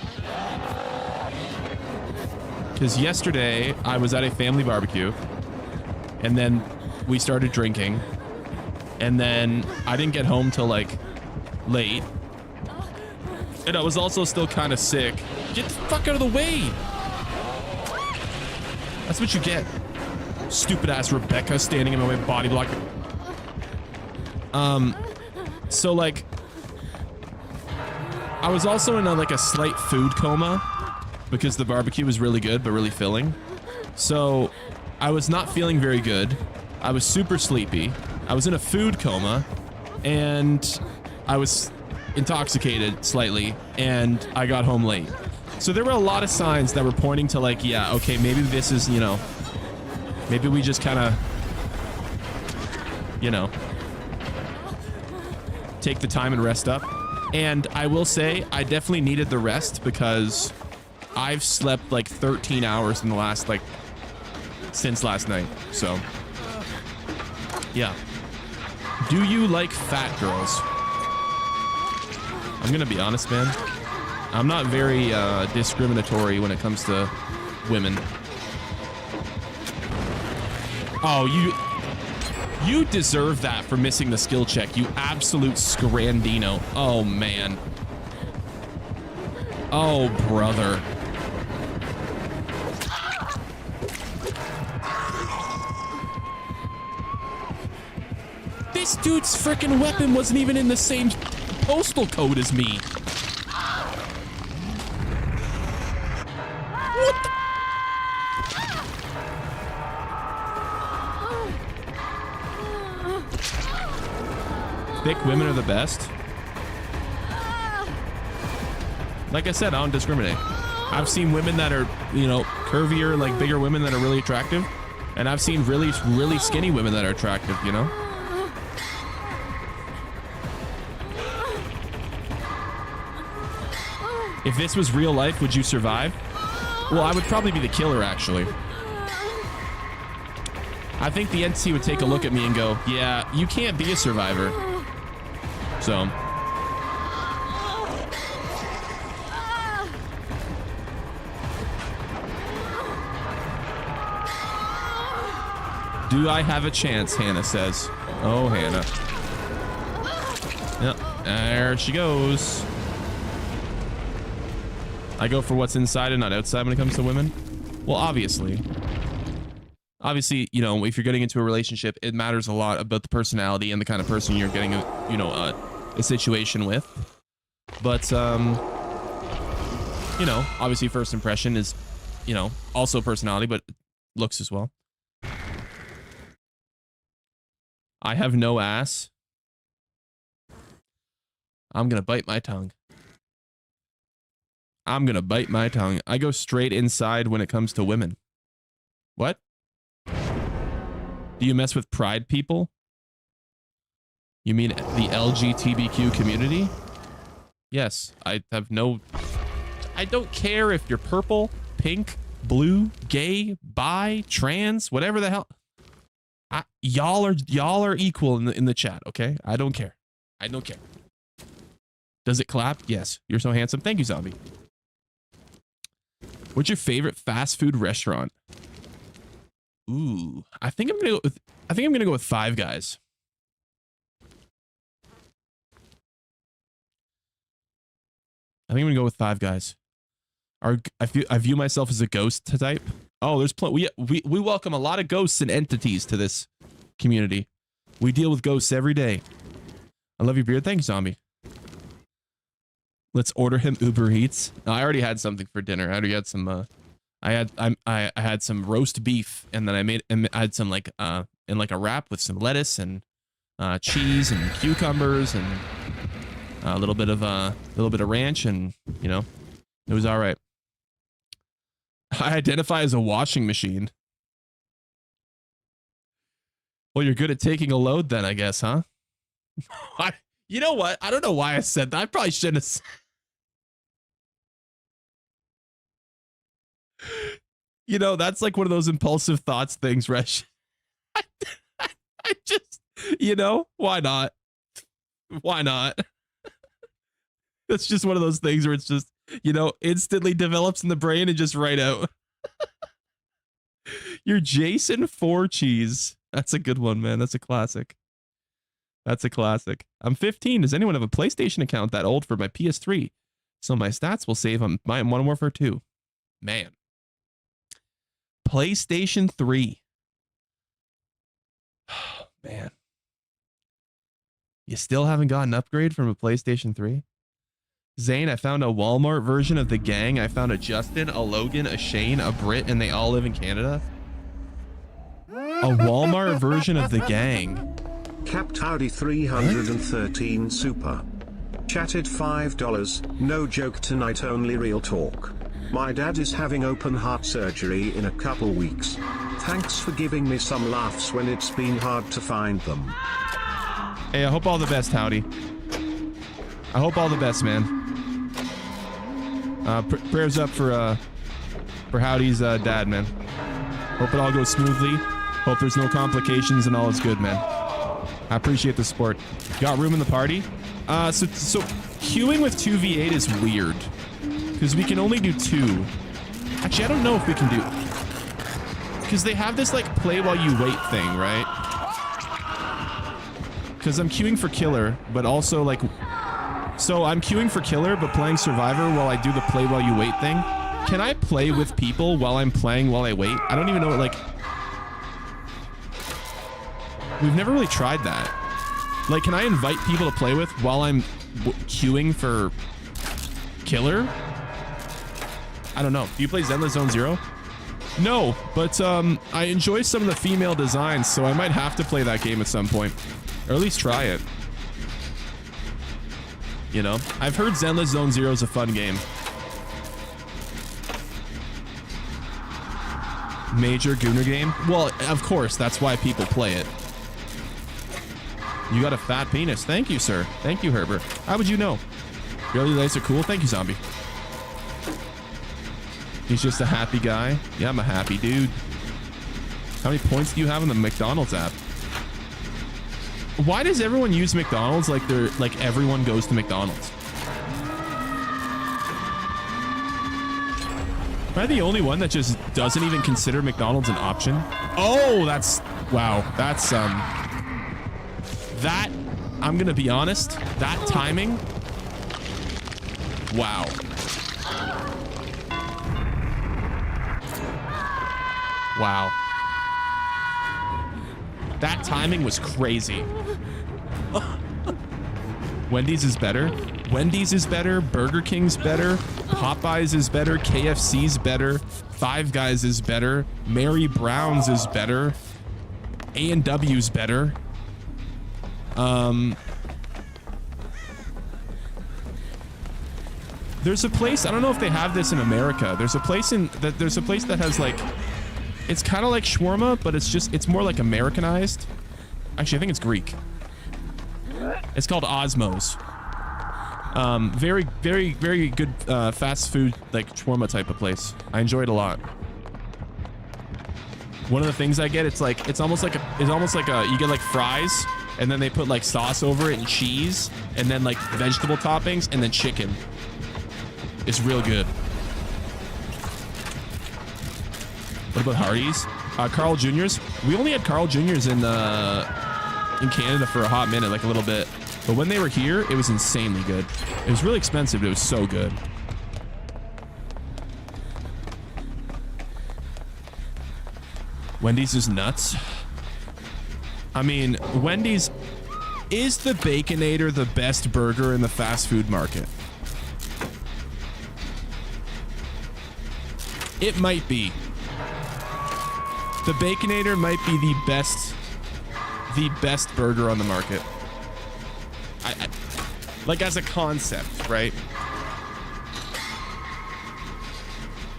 Because yesterday I was at a family barbecue. And then we started drinking. And then I didn't get home till like late. And I was also still kind of sick. Get the fuck out of the way. That's what you get. Stupid ass Rebecca standing in my way, body block. So like, I was also in like a slight food coma because the barbecue was really good, but really filling. So I was not feeling very good. I was super sleepy. I was in a food coma. and I was intoxicated slightly, and I got home late. So there were a lot of signs that were pointing to like, yeah, okay, maybe this is, you know, maybe we just kind of, you know, take the time and rest up. And I will say I definitely needed the rest because I've slept like 13 hours in the last, like, since last night. So, yeah. Do you like fat girls? I'm gonna be honest, man. I'm not very discriminatory when it comes to women. Oh, you deserve that for missing the skill check, you absolute scrandino. Oh, man. Oh, brother. This dude's freaking weapon wasn't even in the same postal code as me. What the? Thick women are the best. Like I said, I don't discriminate. I've seen women that are, you know, curvier, like bigger women that are really attractive. And I've seen really, really skinny women that are attractive, you know? If this was real life, would you survive? Well, I would probably be the killer, actually. I think the entity would take a look at me and go, yeah, you can't be a survivor. So. Do I have a chance, Hannah says. Oh, Hannah. Yep, there she goes. I go for what's inside and not outside when it comes to women. Well, obviously, you know, if you're getting into a relationship, it matters a lot about the personality and the kind of person you're getting a situation with. But, you know, obviously first impression is, you know, also personality, but looks as well. I have no ass. I'm going to bite my tongue. I'm going to bite my tongue. I go straight inside when it comes to women. What? Do you mess with pride people? You mean the LGBTQ community? Yes, I have no... I don't care if you're purple, pink, blue, gay, bi, trans, whatever the hell. Y'all are equal in the chat, okay? I don't care. I don't care. Does it clap? Yes. You're so handsome. Thank you, Zombie. What's your favorite fast food restaurant? Ooh, I think I'm gonna go with Five Guys. I think I'm gonna go with Five Guys. I view myself as a ghost type. Oh, there's we welcome a lot of ghosts and entities to this community. We deal with ghosts every day. I love your beard. Thanks, Zombie. Let's order him Uber Eats. No, I already had something for dinner. I already had some. I had some roast beef, and then I had some like in like a wrap with some lettuce and cheese and cucumbers and a little bit of ranch, and you know, it was all right. I identify as a washing machine. Well, you're good at taking a load then, I guess, huh? You know what? I don't know why I said that. I probably shouldn't have. You know, that's like one of those impulsive thoughts things, Resh. I just, you know, why not? Why not? That's just one of those things where it's just, you know, instantly develops in the brain and just right out. You're Jason 4Cheese. That's a good one, man. That's a classic. That's a classic. I'm 15. Does anyone have a PlayStation account that old for my PS3? So my stats will save on my Modern Warfare 2. Man. PlayStation 3. Oh, man. You still haven't got an upgrade from a PlayStation 3? Zane, I found a Walmart version of the gang. I found a Justin, a Logan, a Shane, a Brit, and they all live in Canada. A Walmart version of the gang. Capped Howdy 313 Super. Chatted $5. No joke tonight, only real talk. My dad is having open heart surgery in a couple weeks. Thanks for giving me some laughs when it's been hard to find them. Hey, I hope all the best, Howdy. I hope all the best, man. Prayers up for Howdy's dad, man. Hope it all goes smoothly. Hope there's no complications and all is good, man. I appreciate the support. Got room in the party? So queuing with 2v8 is weird. Because we can only do 2. Actually, I don't know if we can do... Because they have this, like, play while you wait thing, right? Because I'm queuing for killer, but also, like... So I'm queuing for killer, but playing survivor while I do the play while you wait thing. Can I play with people while I'm playing while I wait? I don't even know what, like... We've never really tried that. Like, can I invite people to play with while I'm queuing for killer? I don't know. Do you play Zenless Zone Zero? No, but I enjoy some of the female designs, so I might have to play that game at some point. Or at least try it. You know? I've heard Zenless Zone Zero is a fun game. Major Gooner game? Well, of course, that's why people play it. You got a fat penis. Thank you, sir. Thank you, Herbert. How would you know? Really, lights are cool. Thank you, Zombie. He's just a happy guy. Yeah, I'm a happy dude. How many points do you have on the McDonald's app? Why does everyone use McDonald's like they're like everyone goes to McDonald's? Am I the only one that just doesn't even consider McDonald's an option? Oh, that's wow. That's that, I'm gonna be honest, that timing, wow. Wow. That timing was crazy. Wendy's is better. Wendy's is better. Burger King's better. Popeyes is better. KFC's better. Five Guys is better. Mary Brown's is better. A&W's better. There's a place, I don't know if they have this in America. There's a place that has like, it's kind of like shawarma, but it's more like Americanized. Actually, I think it's Greek. It's called Osmos. Very, very, very good fast food, like shawarma type of place. I enjoy it a lot. One of the things I get, it's almost like you get like fries, and then they put like sauce over it and cheese, and then like vegetable toppings, and then chicken. It's real good. What about Hardee's? Carl Jr.'s? We only had Carl Jr.'s in Canada for a hot minute, like a little bit. But when they were here, it was insanely good. It was really expensive, but it was so good. Wendy's is nuts. I mean, Wendy's, is the Baconator the best burger in the fast food market? It might be. The Baconator might be the best burger on the market. I like as a concept, right?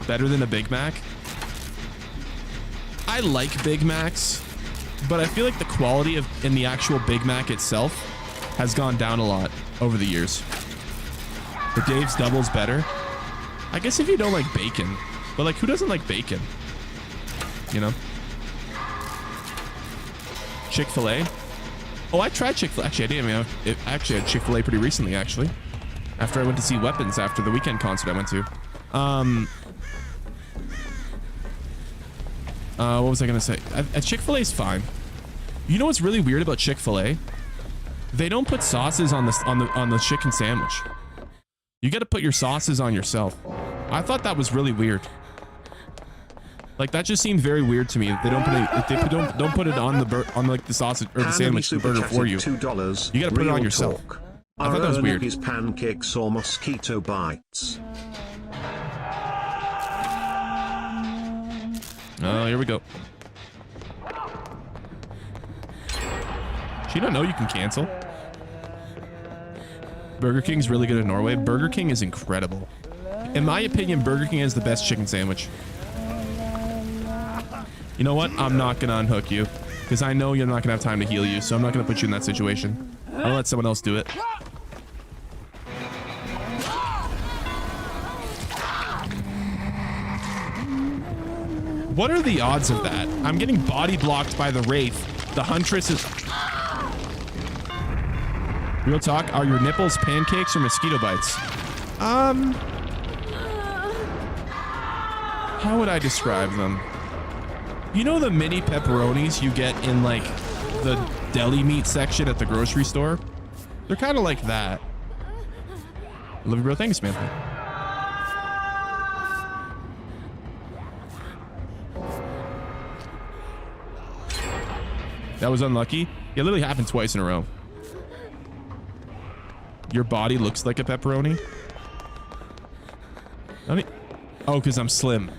Better than a Big Mac? I like Big Macs, but I feel like the quality in the actual Big Mac itself has gone down a lot over the years. But Dave's Double's better. I guess if you don't like bacon, but like who doesn't like bacon? You know? Chick-fil-A. Oh, I tried Chick-fil-A. Actually, I didn't. I mean, I actually had Chick-fil-A pretty recently, actually. After I went to see Weapons after the weekend concert I went to. What was I gonna say? Chick-fil-A's fine. You know what's really weird about Chick-fil-A? They don't put sauces on the chicken sandwich. You got to put your sauces on yourself. I thought that was really weird. Like that just seemed very weird to me. They don't put it. Don't put it on the sausage or the sandwich, the burger for you. You got to put it on yourself. I thought that was weird. His pancakes or mosquito bites. Oh, here we go. Do you not know you can cancel? Burger King's really good in Norway. Burger King is incredible. In my opinion, Burger King has the best chicken sandwich. You know what? I'm not gonna unhook you because I know you're not gonna have time to heal you, so I'm not gonna put you in that situation. I'll let someone else do it. What are the odds of that? I'm getting body blocked by the Wraith. The Huntress is... Real talk, are your nipples pancakes or mosquito bites? How would I describe them? You know the mini pepperonis you get in like the deli meat section at the grocery store? They're kind of like that. Love you, bro. Thanks, man. That was unlucky. It literally happened twice in a row. Your body looks like a pepperoni. Oh, because I'm slim.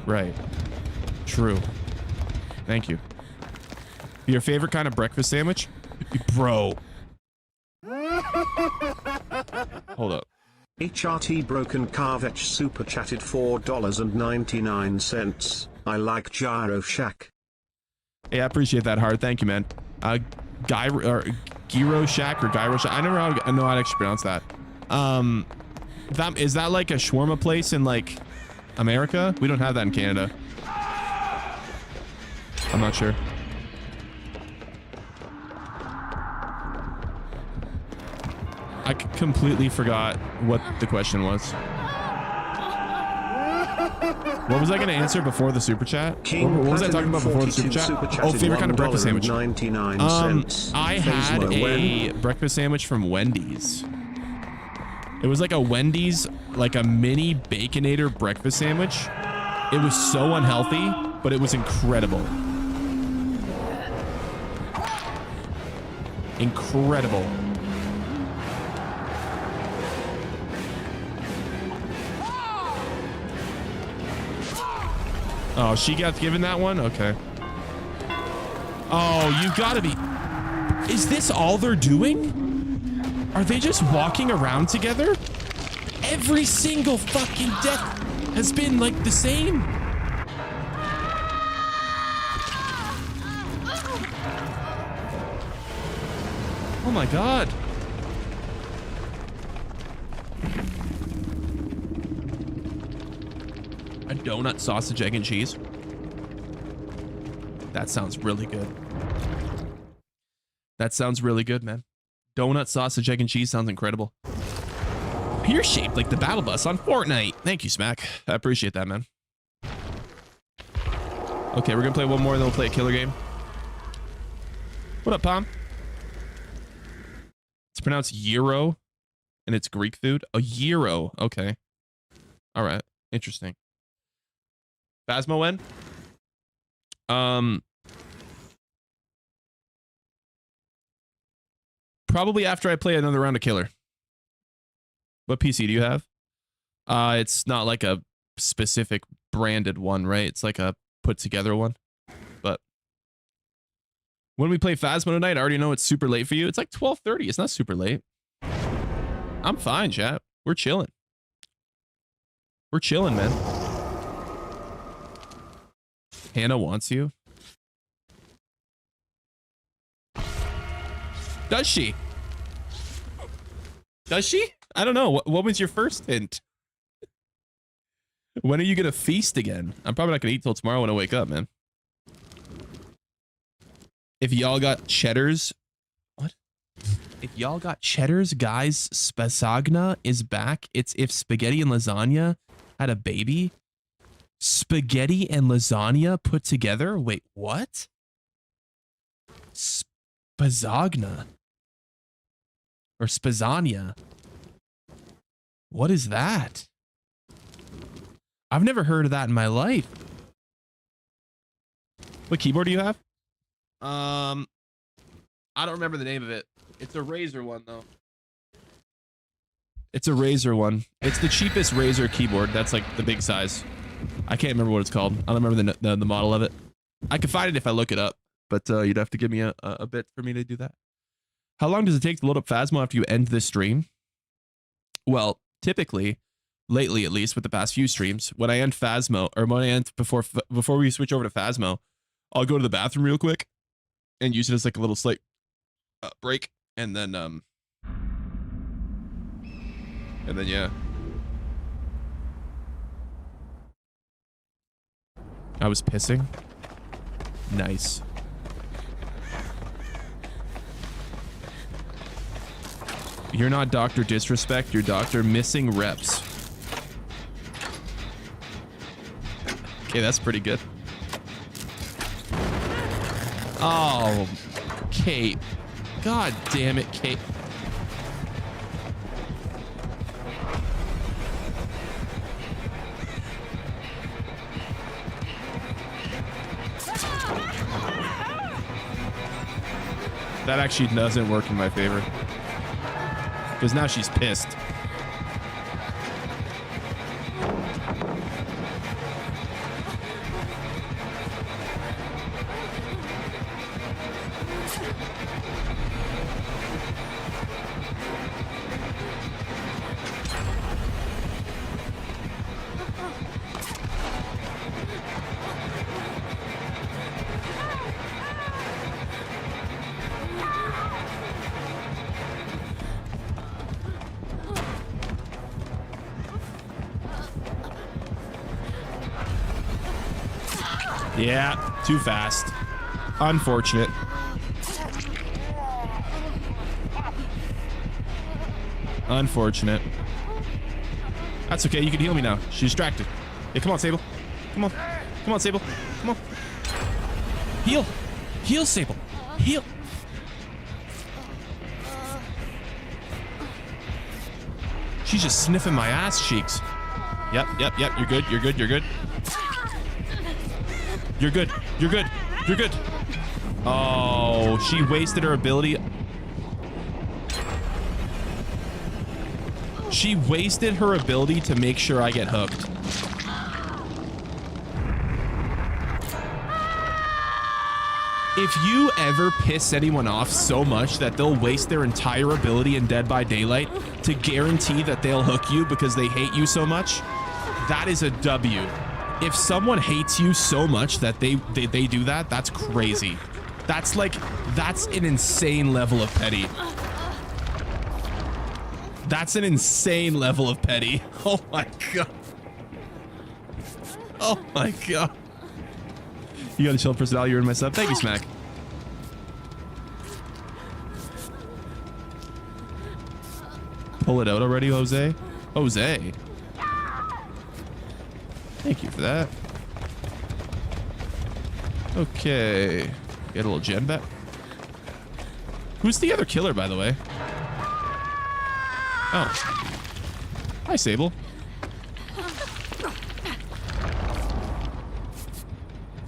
Right. True. Thank you. Your favorite kind of breakfast sandwich? Bro. Hold up. HRT Broken Carvetch super chatted $4.99. I like Gyro Shack. Hey, I appreciate that, Hard. Thank you, man. Gyro Shack or Gyro Shack. I never know how to actually pronounce that. Is that like a shawarma place in like America? We don't have that in Canada. I'm not sure. I completely forgot what the question was. What was I going to answer before the super chat? What was I talking about before the super chat? Oh, favorite kind of breakfast sandwich. I had a breakfast sandwich from Wendy's. It was like a Wendy's, like a mini Baconator breakfast sandwich. It was so unhealthy, but it was incredible. Incredible. Oh, she got given that one? Okay. Oh, you gotta be... Is this all they're doing? Are they just walking around together? Every single fucking death has been like the same. Oh my god. A donut, sausage, egg, and cheese. That sounds really good. That sounds really good, man. Donut, sausage, egg, and cheese sounds incredible. You're shaped like the battle bus on Fortnite. Thank you, Smack. I appreciate that, man. Okay, we're gonna play one more, then we'll play a killer game. What up, Pom? It's pronounced gyro, and it's Greek food. A gyro. Okay. All right. Interesting. Phasmo when? Probably after I play another round of killer. What PC do you have? It's not like a specific branded one, right? It's like a put together one. But when we play Phasmo tonight, I already know it's super late for you. It's like 12:30. It's not super late. I'm fine, chat. We're chilling. We're chilling, man. Hannah wants you. Does she? Does she? I don't know. What was your first hint? When are you going to feast again? I'm probably not going to eat till tomorrow when I wake up, man. If y'all got cheddars... What? If y'all got cheddars, guys, Spazagna is back. It's if spaghetti and lasagna had a baby. Spaghetti and lasagna put together? Wait, what? Spazagna. Or Spazania. What is that? I've never heard of that in my life. What keyboard do you have? I don't remember the name of it. It's a Razer one, though. It's a Razer one. It's the cheapest Razer keyboard. That's like the big size. I can't remember what it's called. I don't remember the model of it. I can find it if I look it up, but you'd have to give me a bit for me to do that. How long does it take to load up Phasmo after you end this stream? Well, typically, lately at least, with the past few streams, when I end Phasmo, or when I end before we switch over to Phasmo, I'll go to the bathroom real quick and use it as like a little slight break, and then yeah. I was pissing. Nice. You're not Dr. Disrespect, you're Dr. Missing Reps. Okay, that's pretty good. Oh, Kate. God damn it, Kate. That actually doesn't work in my favor. Because now she's pissed. Yeah, too fast. Unfortunate. Unfortunate. That's okay. You can heal me now. She's distracted. Hey, come on, Sable. Come on. Come on, Sable. Come on. Heal. Heal, Sable. Heal. She's just sniffing my ass cheeks. Yep, yep, yep. You're good. You're good. You're good. You're good. You're good. You're good. Oh, she wasted her ability. She wasted her ability to make sure I get hooked. If you ever piss anyone off so much that they'll waste their entire ability in Dead by Daylight to guarantee that they'll hook you because they hate you so much, that is a W. If someone hates you so much that they do that, that's crazy. That's an insane level of petty. That's an insane level of petty. Oh my god. Oh my god. You got a chill personality, you're in my sub. Thank you, Smack. Pull it out already, Jose? Jose. Thank you for that. Okay. Get a little gen back. Who's the other killer, by the way? Oh. Hi, Sable.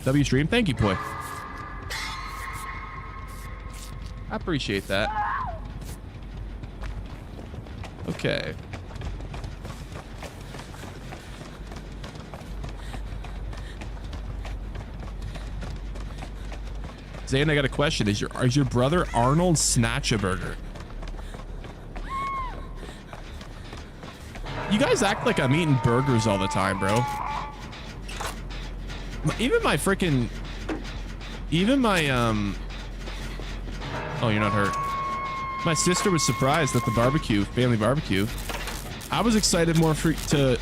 W stream. Thank you, boy. I appreciate that. Okay. Zane, I got a question. Is your brother Arnold Snatch-a-Burger? You guys act like I'm eating burgers all the time, bro. Even my freaking... Even my, Oh, you're not hurt. My sister was surprised at the barbecue, family barbecue. I was excited more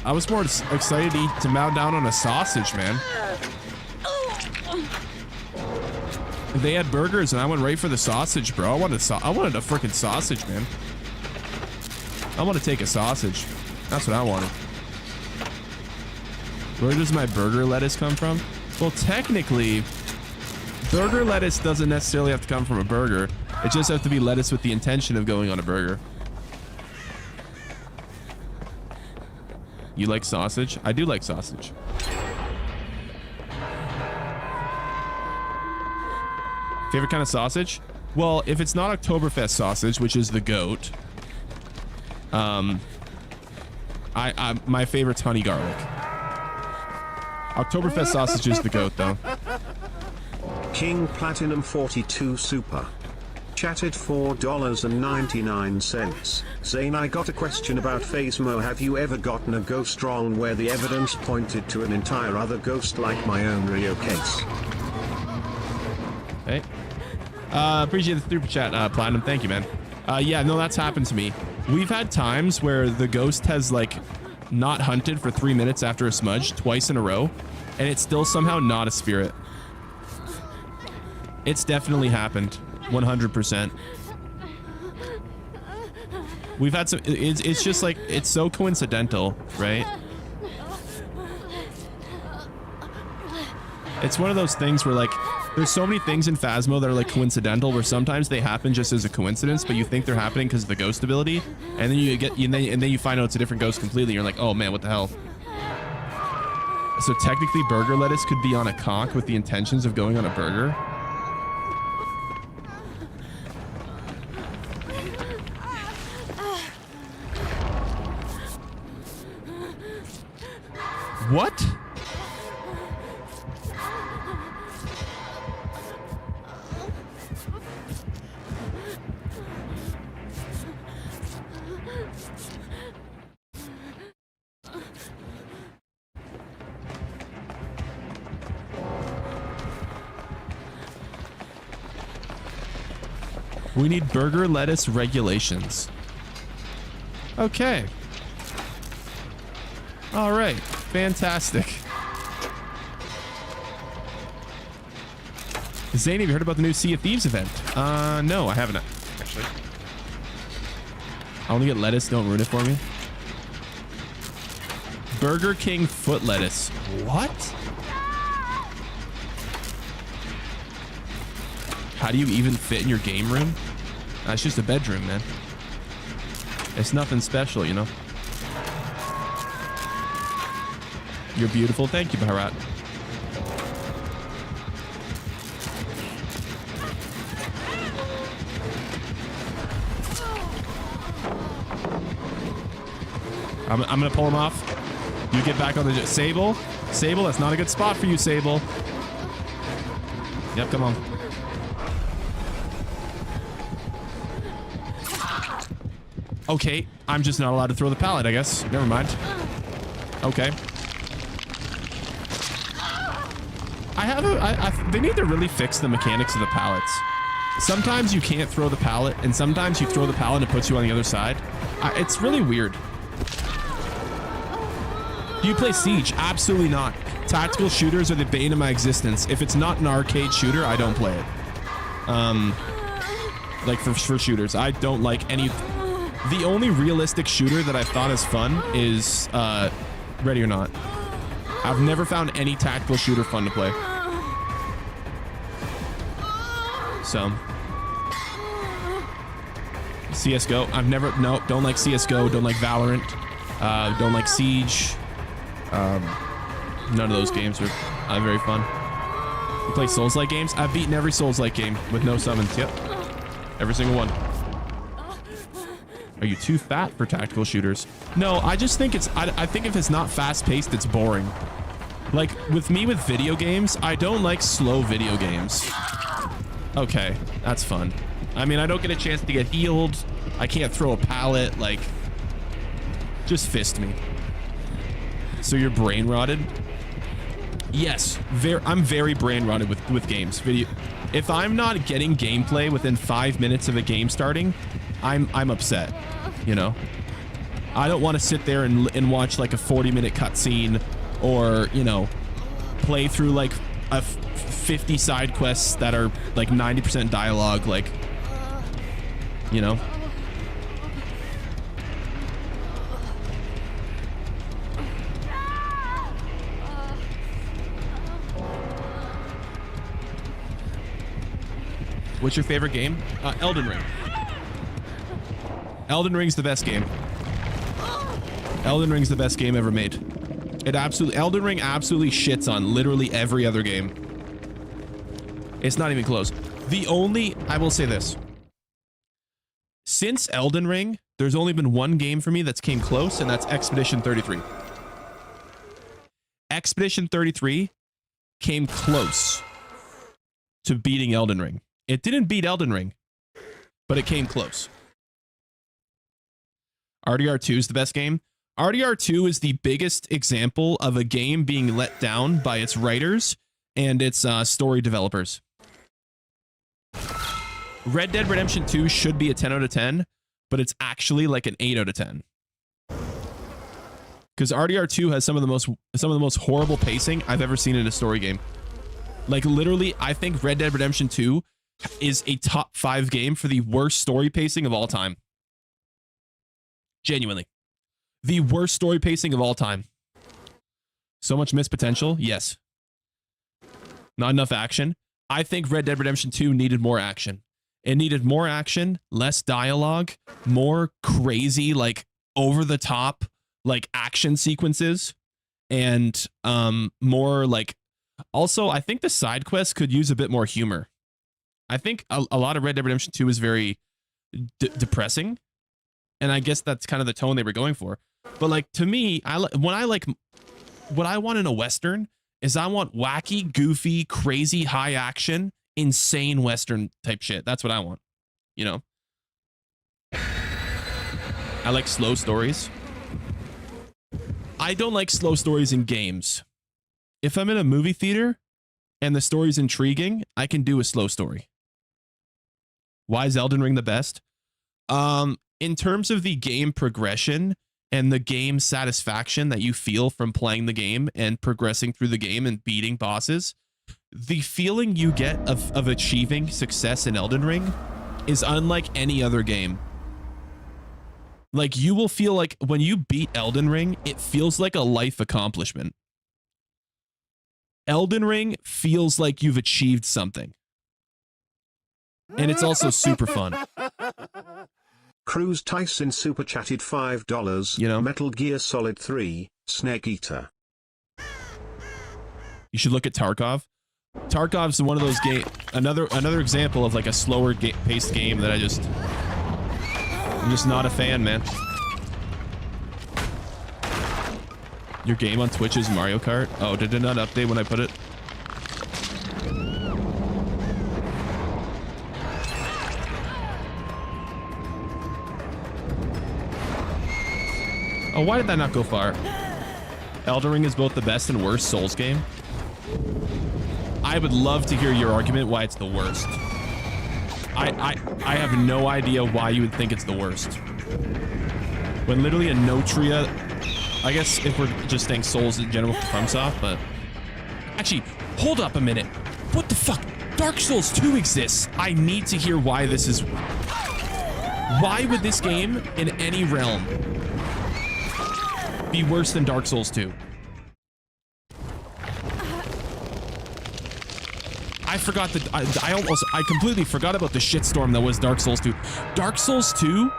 I was more excited to mow down on a sausage, man. They had burgers and I went right for the sausage, bro. I wanted a freaking sausage, man. I want to take a sausage. That's what I wanted. Where does my burger lettuce come from? Well, technically, burger lettuce doesn't necessarily have to come from a burger. It just has to be lettuce with the intention of going on a burger. You like sausage? I do like sausage. Favorite kind of sausage? Well, if it's not Oktoberfest sausage, which is the goat, my favorite's honey garlic. Oktoberfest sausage is the goat, though. King Platinum 42 Super. Chatted $4.99. Zane, I got a question about Phasmo. Have you ever gotten a ghost wrong where the evidence pointed to an entire other ghost like my own Rio case? Hey. Appreciate the super chat, Platinum. Thank you, man. Yeah, no, that's happened to me. We've had times where the ghost has like not hunted for 3 minutes after a smudge twice in a row, and it's still somehow not a spirit. It's definitely happened. 100%. We've had some, it's just like, it's so coincidental, right? It's one of those things where like, there's so many things in Phasmo that are like coincidental, where sometimes they happen just as a coincidence, but you think they're happening because of the ghost ability, and then you find out it's a different ghost completely. You're like, oh man, what the hell? So technically, burger lettuce could be on a cock with the intentions of going on a burger. What? We need burger lettuce regulations. Okay. All right. Fantastic. Zane, have you heard about the new Sea of Thieves event? No, I haven't, actually. I only get lettuce. Don't ruin it for me. Burger King foot lettuce. What? How do you even fit in your game room? It's just a bedroom, man. It's nothing special, you know? You're beautiful. Thank you, Bharat. I'm going to pull him off. You get back on the... Sable? Sable, that's not a good spot for you, Sable. Yep, come on. Okay, I'm just not allowed to throw the pallet, I guess. Never mind. Okay. They need to really fix the mechanics of the pallets. Sometimes you can't throw the pallet, and sometimes you throw the pallet and it puts you on the other side. It's really weird. Do you play Siege? Absolutely not. Tactical shooters are the bane of my existence. If it's not an arcade shooter, I don't play it. Like for shooters, I don't like any... The only realistic shooter that I've thought is fun is Ready or Not. I've never found any tactical shooter fun to play. So CSGO, don't like CSGO, don't like Valorant, don't like Siege. None of those games are very fun. You play Souls-like games? I've beaten every Souls-like game with no summons. Yep, every single one. Are you too fat for tactical shooters? No, I just think I think if it's not fast-paced, it's boring. Like, with me with video games, I don't like slow video games. Okay, that's fun. I mean, I don't get a chance to get healed. I can't throw a pallet. Like, just fist me. So you're brain rotted? Yes, I'm very brain rotted with games. If I'm not getting gameplay within 5 minutes of a game starting, I'm upset, you know? I don't want to sit there and watch like a 40-minute cutscene, or, you know, play through like 50 side quests that are like 90% dialogue, like, you know? What's your favorite game? Elden Ring. Elden Ring's the best game. Elden Ring's the best game ever made. Elden Ring absolutely shits on literally every other game. It's not even close. I will say this. Since Elden Ring, there's only been one game for me that's came close, and that's Expedition 33. Expedition 33 came close to beating Elden Ring. It didn't beat Elden Ring, but it came close. RDR2 is the best game. RDR2 is the biggest example of a game being let down by its writers and its story developers. Red Dead Redemption 2 should be a 10 out of 10, but it's actually like an 8 out of 10. Because RDR2 has some of the most horrible pacing I've ever seen in a story game. Like literally, I think Red Dead Redemption 2 is a top 5 game for the worst story pacing of all time. Genuinely. The worst story pacing of all time. So much missed potential? Yes. Not enough action? I think Red Dead Redemption 2 needed more action. It needed more action, less dialogue, more crazy, like over the top, like action sequences, and more like, also, I think the side quests could use a bit more humor. I think a lot of Red Dead Redemption 2 is very depressing, and I guess that's kind of the tone they were going for. But like to me, what I want in a Western is I want wacky, goofy, crazy, high action, insane Western type shit. That's what I want. You know? I like slow stories. I don't like slow stories in games. If I'm in a movie theater and the story's intriguing, I can do a slow story. Why is Elden Ring the best? In terms of the game progression and the game satisfaction that you feel from playing the game and progressing through the game and beating bosses, the feeling you get of achieving success in Elden Ring is unlike any other game. Like, you will feel like when you beat Elden Ring, it feels like a life accomplishment. Elden Ring feels like you've achieved something. And it's also super fun. Cruz Tyson super chatted $5. You know? Metal Gear Solid 3, Snake Eater. You should look at Tarkov. Tarkov's one of those game, another example of like a slower paced game that I'm just not a fan, man. Your game on Twitch is Mario Kart? Oh, did it not update when I put it? Oh, why did that not go far? Elden Ring is both the best and worst Souls game. I would love to hear your argument why it's the worst. I have no idea why you would think it's the worst. When literally a Notria, I guess if we're just saying Souls in general for FromSoft, but actually, hold up a minute. What the fuck? Dark Souls 2 exists. I need to hear why this is. Why would this game in any realm be worse than Dark Souls 2? I forgot that I completely forgot about the shitstorm that was Dark Souls 2. Dark Souls 2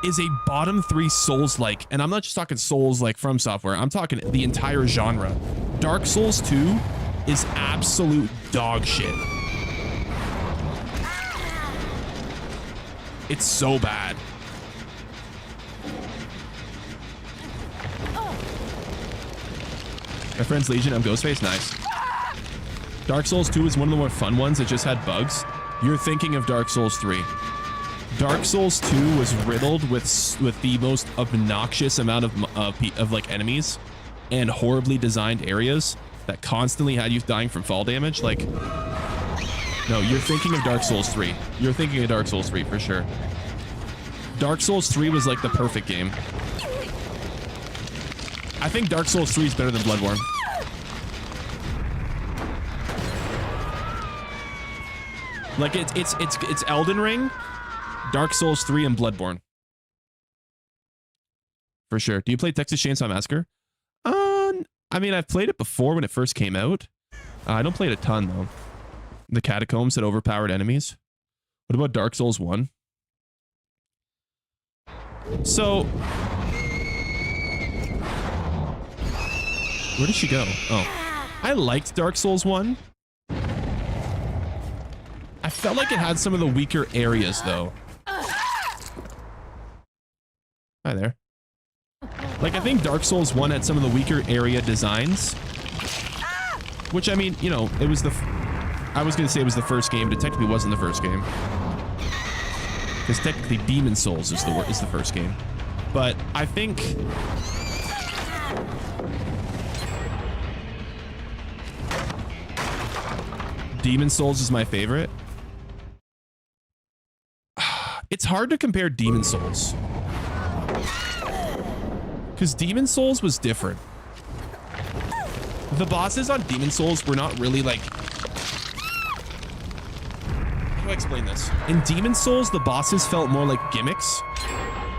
is a bottom 3 Souls-like, and I'm not just talking Souls like From Software. I'm talking the entire genre. Dark Souls 2 is absolute dog shit. It's so bad. My friend's Legion, I'm Ghostface. Nice. Dark Souls 2 is one of the more fun ones that just had bugs. You're thinking of Dark Souls 3. Dark Souls 2 was riddled with the most obnoxious amount of like enemies and horribly designed areas that constantly had you dying from fall damage. Like, no, you're thinking of Dark Souls 3. You're thinking of Dark Souls 3 for sure. Dark Souls 3 was like the perfect game. I think Dark Souls 3 is better than Bloodborne. Like it's Elden Ring, Dark Souls 3, and Bloodborne. For sure. Do you play Texas Chainsaw Massacre? I mean, I've played it before when it first came out. I don't play it a ton though. The catacombs had overpowered enemies. What about Dark Souls 1? So, where did she go? Oh, I liked Dark Souls 1. I felt like it had some of the weaker areas though. Hi there. Like, I think Dark Souls 1 had some of the weaker area designs. Which, I mean, you know, it was I was going to say it was the first game, but it technically wasn't the first game. because technically Demon Souls is the first game. But I think Demon Souls is my favorite. It's hard to compare Demon Souls because Demon Souls was different. The bosses on Demon Souls were not really like, how do I explain this? In Demon Souls, the bosses felt more like gimmicks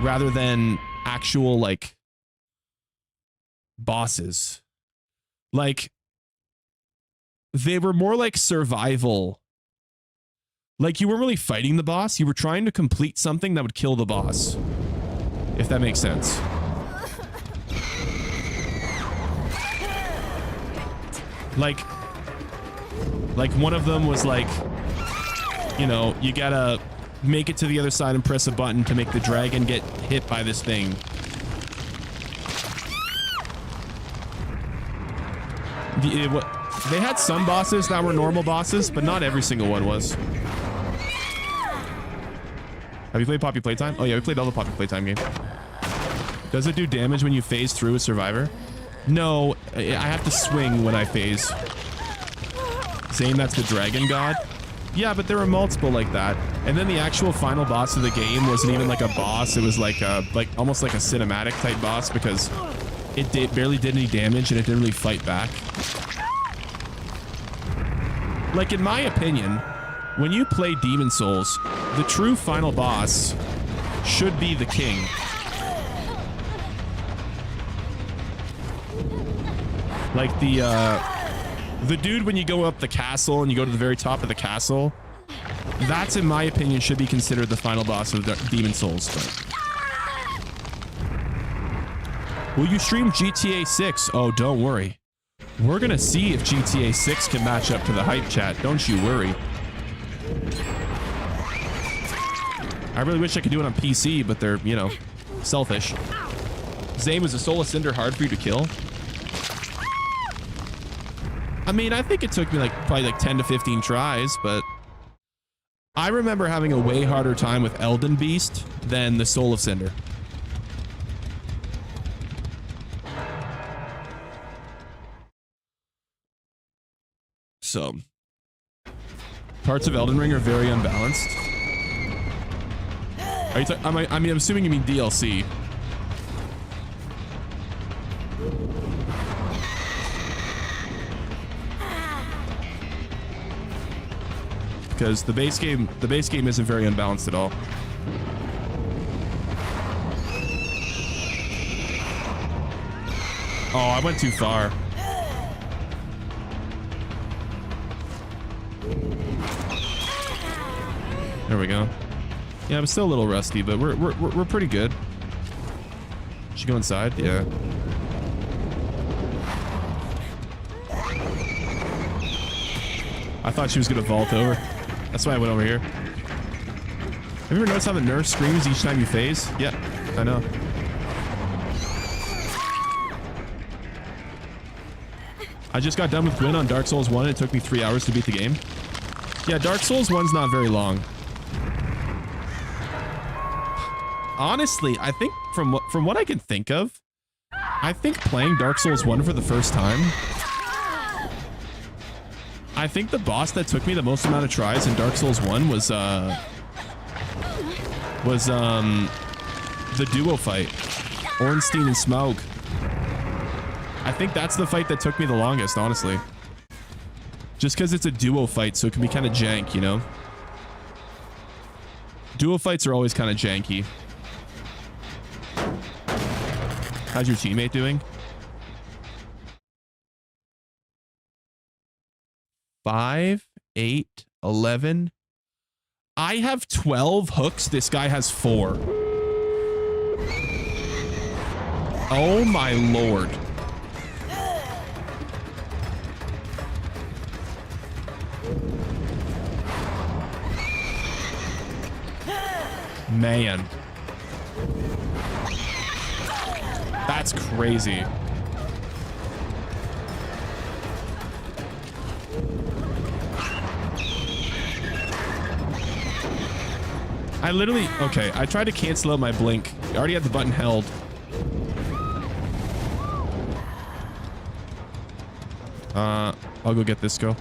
rather than actual like bosses. Like they were more like survival. Like you weren't really fighting the boss, you were trying to complete something that would kill the boss. If that makes sense. Like one of them was like, you know, you gotta make it to the other side and press a button to make the dragon get hit by this thing. They had some bosses that were normal bosses, but not every single one was. Have you played Poppy Playtime? Oh yeah, we played all the Poppy Playtime game. Does it do damage when you phase through a survivor? No, I have to swing when I phase. Zane, that's the dragon god? Yeah, but there were multiple like that. And then the actual final boss of the game wasn't even like a boss. It was like a, almost like a cinematic type boss because it barely did any damage and it didn't really fight back. Like in my opinion, when you play Demon Souls, the true final boss should be the king. Like the dude when you go up the castle and you go to the very top of the castle, that's in my opinion should be considered the final boss of Demon Souls. But will you stream GTA 6? Oh, don't worry. We're gonna see if GTA 6 can match up to the hype chat. Don't you worry. I really wish I could do it on PC, but they're, you know, selfish. Zane, was a Soul of Cinder hard for you to kill? I mean, I think it took me probably 10 to 15 tries, but I remember having a way harder time with Elden Beast than the Soul of Cinder. So, parts of Elden Ring are very unbalanced. Are you I mean, I'm assuming you mean DLC. Because the base game isn't very unbalanced at all. Oh, I went too far. There we go. Yeah, I'm still a little rusty, but we're pretty good. Should go inside? Yeah. I thought she was gonna vault over. That's why I went over here. Have you ever noticed how the nurse screams each time you phase? Yeah, I know. I just got done with Gwyn on Dark Souls 1 and it took me 3 hours to beat the game. Yeah, Dark Souls 1's not very long. Honestly, I think from what I can think of, I think playing Dark Souls 1 for the first time, I think the boss that took me the most amount of tries in Dark Souls 1 was the duo fight, Ornstein and Smaug. I think that's the fight that took me the longest, honestly. Just because it's a duo fight, so it can be kind of jank, you know? Duo fights are always kind of janky. How's your teammate doing? 5, 8, 11. I have 12 hooks. This guy has 4. Oh my lord. Man. That's crazy. I literally, okay, I tried to cancel out my blink. I already had the button held. I'll go get this go.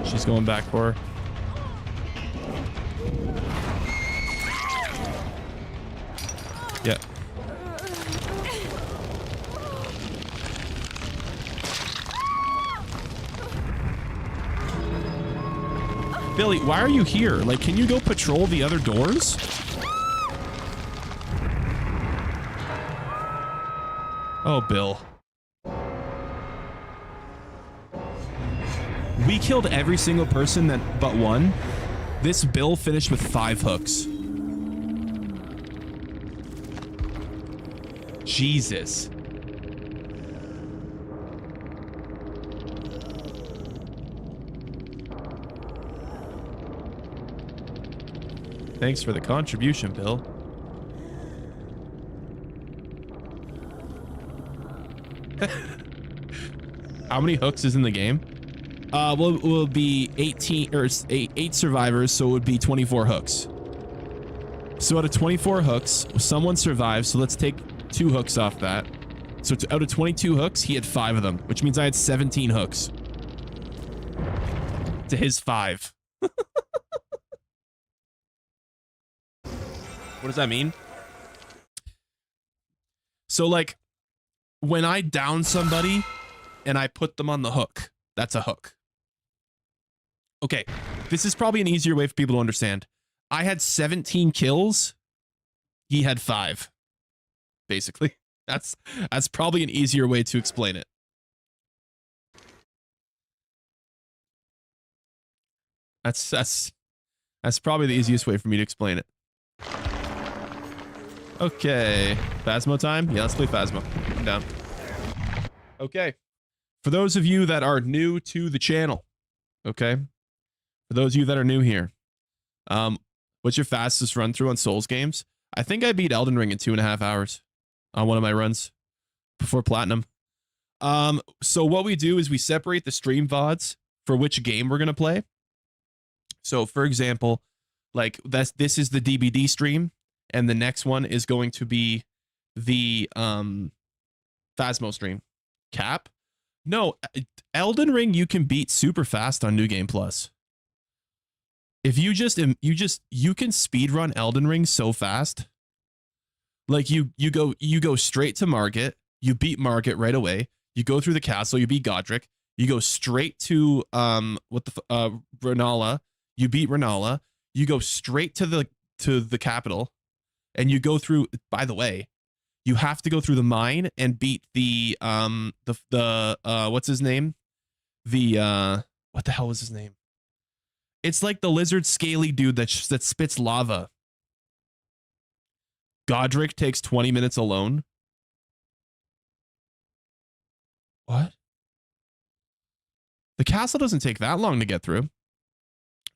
She's going back for her. Yeah. Billy, why are you here? Like, can you go patrol the other doors? Oh, Bill. We killed every single person that but one. This Bill finished with 5 hooks. Jesus. Thanks for the contribution, Bill. How many hooks is in the game? Will be 18 or 8 survivors, so it would be 24 hooks. So out of 24 hooks, someone survived, so let's take 2 hooks off that. So out of 22 hooks, he had 5 of them, which means I had 17 hooks. To his 5. What does that mean? So like, when I down somebody and I put them on the hook, that's a hook. Okay, this is probably an easier way for people to understand. I had 17 kills. He had 5. Basically, that's probably an easier way to explain it. That's probably the easiest way for me to explain it. Okay, Phasmo time? Yeah, let's play Phasmo. I'm down. Okay. For those of you that are new to the channel, okay? For those of you that are new here, what's your fastest run through on Souls games? I think I beat Elden Ring in 2.5 hours on one of my runs before Platinum. So what we do is we separate the stream VODs for which game we're going to play. So for example, like this is the DBD stream. And the next one is going to be the Phasmo stream. Cap? No, Elden Ring you can beat super fast on New Game Plus. If you can speed run Elden Ring so fast. Like you go straight to Margit, you beat Margit right away. You go through the castle, you beat Godric. You go straight to Rennala, you beat Rennala. You go straight to the capital. And you go through, by the way, you have to go through the mine and beat the what's his name? What the hell was his name? It's like the lizard scaly dude that spits lava. Godric takes 20 minutes alone. What? The castle doesn't take that long to get through.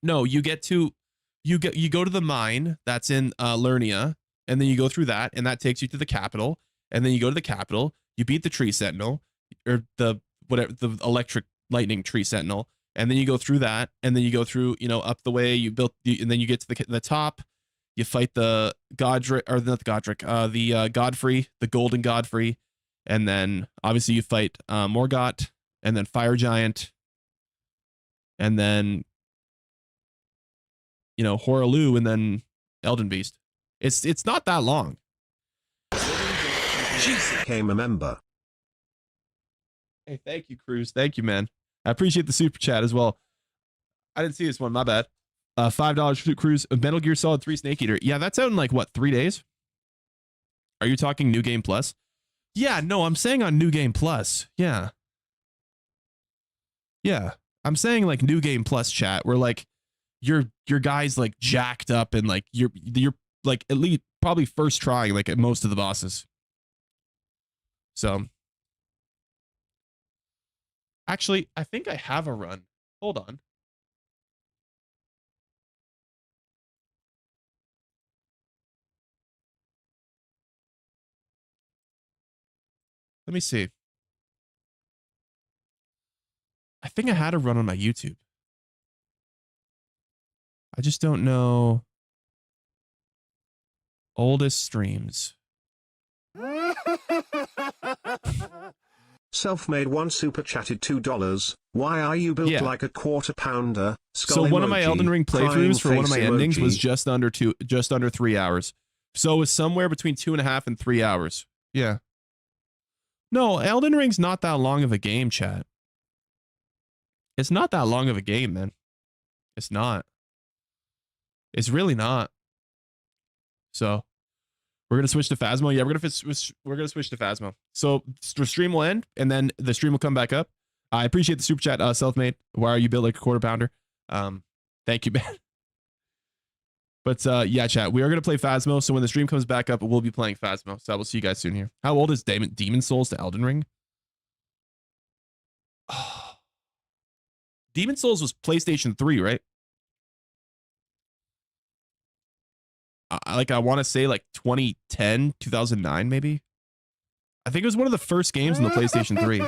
No, you go to the mine that's in Lernia. And then you go through that, and that takes you to the capital. And then you go to the capital, you beat the tree sentinel, or the electric lightning tree sentinel. And then you go through that, and then you go through, up the way and then you get to the top. You fight the Godric, or not the Godric, the Godfrey, the Golden Godfrey. And then obviously you fight Morgott, and then Fire Giant. And then, Hoaraloo, and then Elden Beast. It's not that long. Became a member. Hey, thank you, Cruz. Thank you, man. I appreciate the super chat as well. I didn't see this one. My bad. $5 Cruz. Metal Gear Solid 3 Snake Eater. Yeah, that's out in like what, 3 days? Are you talking New Game Plus? Yeah, no, I'm saying on New Game Plus. Yeah. Yeah. I'm saying like New Game Plus chat where like your guy's like jacked up and like you're like at least probably first trying like at most of the bosses. So actually, I think I have a run. Hold on. Let me see. I think I had a run on my YouTube. I just don't know. Oldest streams. Self-made one super chatted $2. Why are you built Yeah. like a quarter pounder? So Skull one of my emoji, Elden Ring crying playthroughs for one of my face endings was emoji. just under 3 hours. So it was somewhere between 2.5 and 3 hours. Yeah. No, Elden Ring's not that long of a game, chat. It's not that long of a game, man. It's not. It's really not. So we're gonna switch to Phasmo. Yeah, we're gonna switch to Phasmo. So the stream will end, and then the stream will come back up. I appreciate the super chat, self-made. Why are you built like a quarter pounder? Thank you, man. But yeah, chat. We are gonna play Phasmo. So when the stream comes back up, we'll be playing Phasmo. So I will see you guys soon here. How old is Demon Souls to Elden Ring? Oh. Demon Souls was PlayStation 3, right? I want to say like 2010, 2009, maybe. I think it was one of the first games in the PlayStation 3.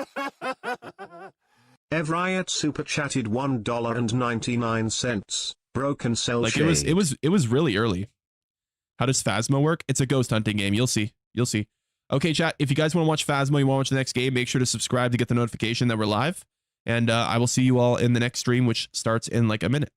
Evriot super chatted $1.99. Broken cell Like shade. it was really early. How does Phasmo work? It's a ghost hunting game. You'll see. You'll see. Okay, chat. If you guys want to watch Phasmo, you want to watch the next game, make sure to subscribe to get the notification that we're live. And I will see you all in the next stream, which starts in like a minute.